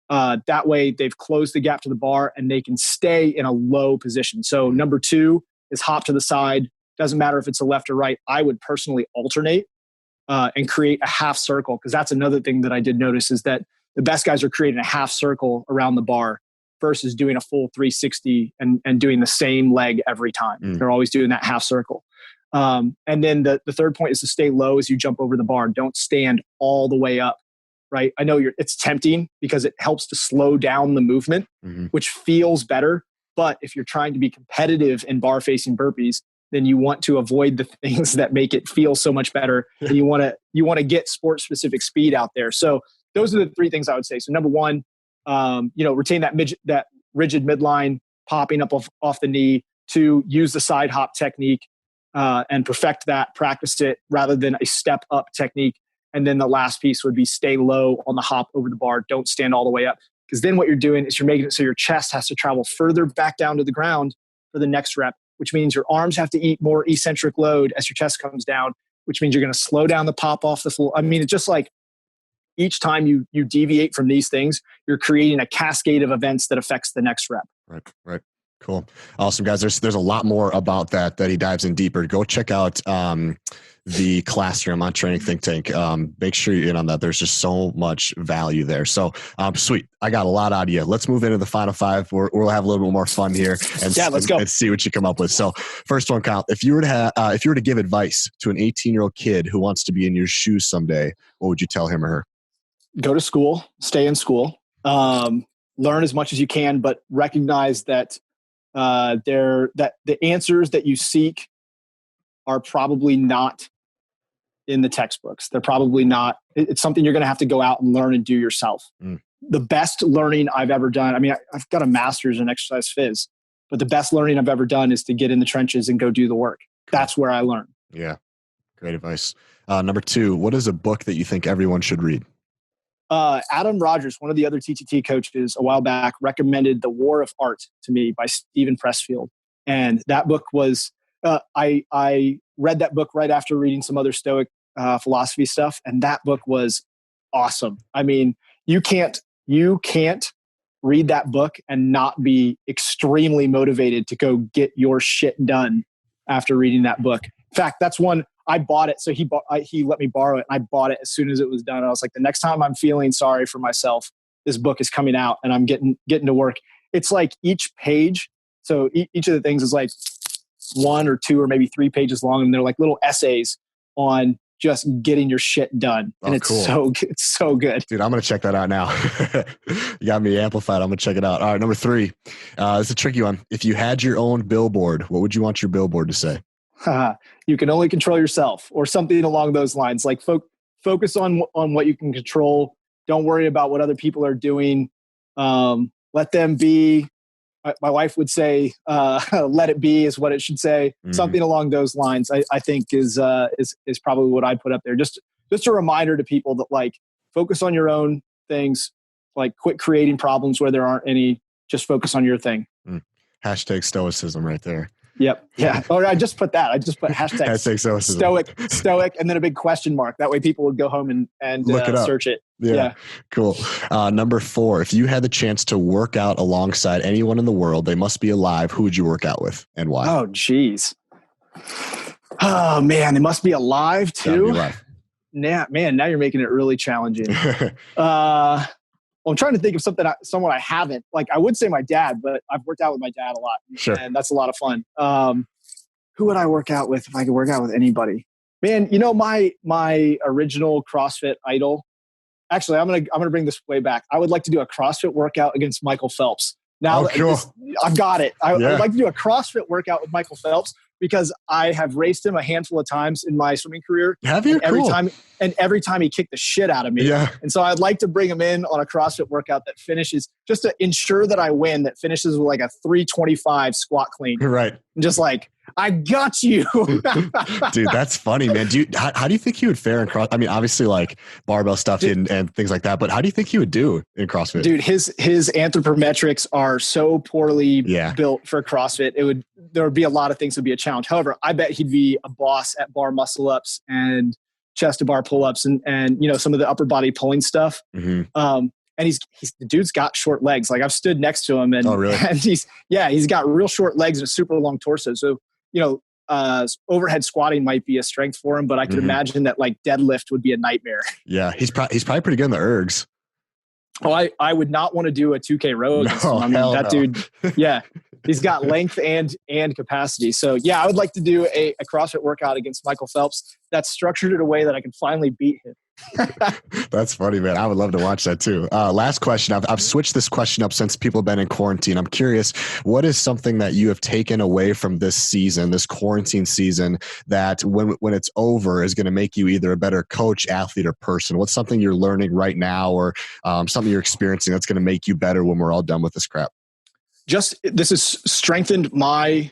That way they've closed the gap to the bar and they can stay in a low position. So number 2 is hop to the side. Doesn't matter if it's the left or right. I would personally alternate and create a half circle, because that's another thing that I did notice is that the best guys are creating a half circle around the bar versus doing a full 360 and doing the same leg every time. They're always doing that half circle. And then the third point is to stay low as you jump over the bar. Don't stand all the way up, right? I know it's tempting because it helps to slow down the movement, which feels better. But if you're trying to be competitive in bar facing burpees, then you want to avoid the things that make it feel so much better. And you want to get sport specific speed out there. So those are the 3 things I would say. So number 1, retain that rigid midline, popping up off the knee. 2, use the side hop technique and perfect that, practice it rather than a step up technique. And then the last piece would be stay low on the hop over the bar. Don't stand all the way up, because then what you're doing is you're making it so your chest has to travel further back down to the ground for the next rep, which means your arms have to eat more eccentric load as your chest comes down, which means you're going to slow down the pop off the floor. I mean, it's just like each time you deviate from these things, you're creating a cascade of events that affects the next rep. Right. Cool. Awesome, guys. There's a lot more about that he dives in deeper. Go check out the classroom on Training Think Tank. Make sure you're in on that. There's just so much value there. So sweet. I got a lot out of you. Let's move into the final 5. We'll have a little bit more fun here and let's go. And see what you come up with. So first one, Kyle, if you were to give advice to an 18-year-old kid who wants to be in your shoes someday, what would you tell him or her? Go to school, stay in school, learn as much as you can, but recognize that that the answers that you seek are probably not in the textbooks. They're probably not. It's something you're going to have to go out and learn and do yourself. The best learning I've ever done, I mean, I've got a master's in exercise phys, but the best learning I've ever done is to get in the trenches and go do the work. Cool. That's where I learn. Yeah. Great advice. Number 2, what is a book that you think everyone should read? Adam Rogers, one of the other TTT coaches a while back, recommended The War of Art to me by Stephen Pressfield. And that book was, I read that book right after reading some other Stoic philosophy stuff. And that book was awesome. I mean, you can't read that book and not be extremely motivated to go get your shit done after reading that book. In fact, that's one, I bought it. So he let me borrow it. And I bought it as soon as it was done. I was like, the next time I'm feeling sorry for myself, this book is coming out and I'm getting to work. It's like each page. So each of the things is like 1 or 2 or maybe 3 pages long. And they're like little essays on just getting your shit done. And it's cool. It's so good. Dude, I'm going to check that out now. You got me amplified. I'm going to check it out. All right. Number 3, it's a tricky one. If you had your own billboard, what would you want your billboard to say? You can only control yourself, or something along those lines. Like focus on what you can control. Don't worry about what other people are doing. Let them be. My wife would say, "Let it be" is what it should say. Something along those lines. I think is probably what I'd put up there. Just a reminder to people that like focus on your own things. Like quit creating problems where there aren't any. Just focus on your thing. Hashtag Stoicism right there. Yep. Yeah. Or I just put that. I just put hashtag stoic and then a big question mark. That way people would go home and look it up. Search it. Yeah. Cool. Number 4, if you had the chance to work out alongside anyone in the world, they must be alive. Who would you work out with and why? Oh, geez. Oh man, they must be alive too. Now you're making it really challenging. Well, I'm trying to think of someone I haven't. Like, I would say my dad, but I've worked out with my dad a lot. Sure. And that's a lot of fun. Who would I work out with if I could work out with anybody? Man, my original CrossFit idol. Actually, I'm gonna bring this way back. I would like to do a CrossFit workout against Michael Phelps. Now cool. I've got it. I'd like to do a CrossFit workout with Michael Phelps because I have raced him a handful of times in my swimming career. Have you? Every time he kicked the shit out of me. Yeah. And so I'd like to bring him in on a CrossFit workout that finishes, just to ensure that I win, that finishes with like a 325 squat clean. Right. And just like, I got you. Dude, that's funny, man. How do you think he would fare in CrossFit? I mean, obviously like barbell stuff and things like that, but how do you think he would do in CrossFit? Dude, his anthropometrics are so poorly built for CrossFit. There would be a lot of things that would be a challenge. However, I bet he'd be a boss at bar muscle ups and chest to bar pull ups and some of the upper body pulling stuff. Mm-hmm. And the dude's got short legs. Like, I've stood next to him and, oh, really? And he's got real short legs and a super long torso. So, overhead squatting might be a strength for him, but I could imagine that like deadlift would be a nightmare. Yeah. He's probably pretty good in the ergs. Oh, I would not want to do a 2K row against him. I mean, that dude, he's got length and capacity. So yeah, I would like to do a CrossFit workout against Michael Phelps that's structured in a way that I can finally beat him. That's funny, man. I would love to watch that too. Last question. I've switched this question up since people have been in quarantine. I'm curious, what is something that you have taken away from this season, this quarantine season, that when it's over is going to make you either a better coach, athlete, or person? What's something you're learning right now, or something you're experiencing that's going to make you better when we're all done with this crap? This has strengthened my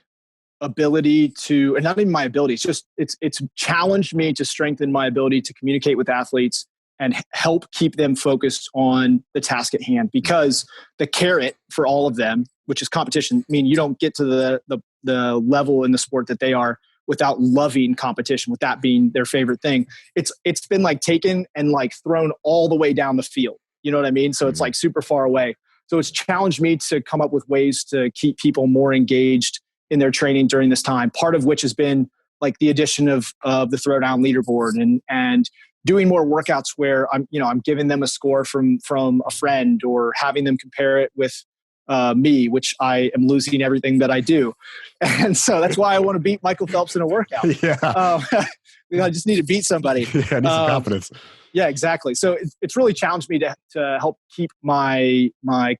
ability to, and not even my ability, it's challenged me to strengthen my ability to communicate with athletes and help keep them focused on the task at hand, because the carrot for all of them, which is competition, I mean, you don't get to the level in the sport that they are without loving competition, with that being their favorite thing. It's been like taken and like thrown all the way down the field. You know what I mean? So it's like super far away. So it's challenged me to come up with ways to keep people more engaged in their training during this time. Part of which has been like the addition of the throwdown leaderboard and doing more workouts where I'm giving them a score from a friend, or having them compare it with me, which I am losing everything that I do. And so that's why I want to beat Michael Phelps in a workout. Yeah. I just need to beat somebody. Yeah, I need some confidence. Yeah, exactly. So it's really challenged me to help keep my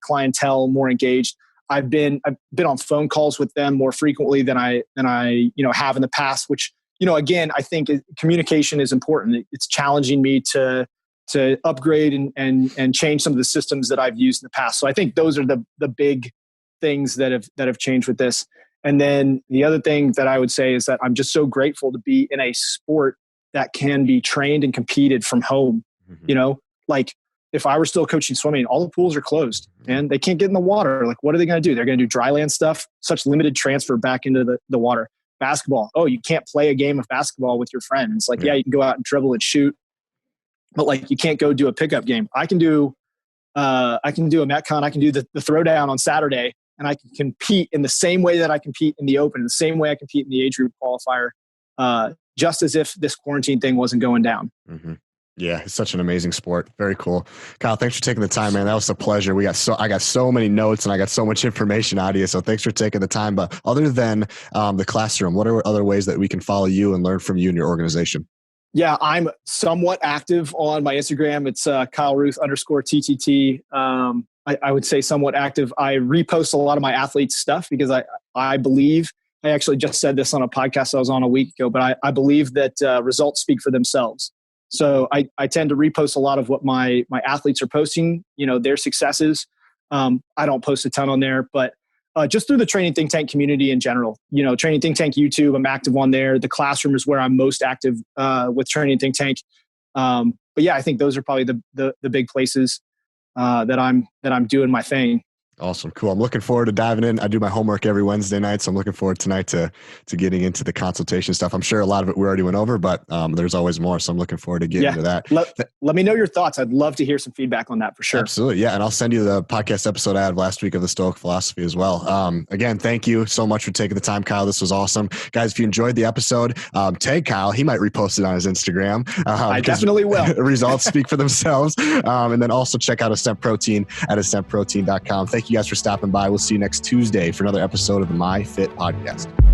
clientele more engaged. I've been on phone calls with them more frequently than I have in the past, which, again, I think communication is important. It's challenging me to upgrade and change some of the systems that I've used in the past. So I think those are the big things that have changed with this. And then the other thing that I would say is that I'm just so grateful to be in a sport that can be trained and competed from home. Mm-hmm. Like if I were still coaching swimming, all the pools are closed and they can't get in the water. Like, what are they going to do? They're going to do dry land stuff, such limited transfer back into the water. Basketball. Oh, you can't play a game of basketball with your friend. It's like, yeah, you can go out and dribble and shoot, but like, you can't go do a pickup game. I can do a Metcon. I can do the throwdown on Saturday, and I can compete in the same way that I compete in the open, the same way I compete in the age group qualifier, just as if this quarantine thing wasn't going down. Mm-hmm. Yeah, it's such an amazing sport. Very cool. Kyle, thanks for taking the time, man. That was a pleasure. I got so many notes and I got so much information out of you. So thanks for taking the time. But other than the classroom, what are other ways that we can follow you and learn from you and your organization? Yeah, I'm somewhat active on my Instagram. It's Kyle Ruth _TTT. I would say somewhat active. I repost a lot of my athletes' stuff because I believe, I actually just said this on a podcast I was on a week ago, but I believe that results speak for themselves. So I tend to repost a lot of what my athletes are posting, their successes. I don't post a ton on there, but just through the Training Think Tank community in general, Training Think Tank YouTube, I'm active on there. The classroom is where I'm most active with Training Think Tank. But yeah, I think those are probably the big places that I'm doing my thing. Awesome. Cool. I'm looking forward to diving in. I do my homework every Wednesday night, so I'm looking forward tonight to getting into the consultation stuff. I'm sure a lot of it we already went over, but there's always more. So I'm looking forward to getting into that. Let me know your thoughts. I'd love to hear some feedback on that for sure. Absolutely. Yeah. And I'll send you the podcast episode I had last week of the Stoic philosophy as well. Again, thank you so much for taking the time, Kyle. This was awesome. Guys, if you enjoyed the episode, tag Kyle. He might repost it on his Instagram. I definitely will. Results speak for themselves. And then also check out Ascent Protein at ascentprotein.com. Thank you guys for stopping by. We'll see you next Tuesday for another episode of the My Fit Podcast.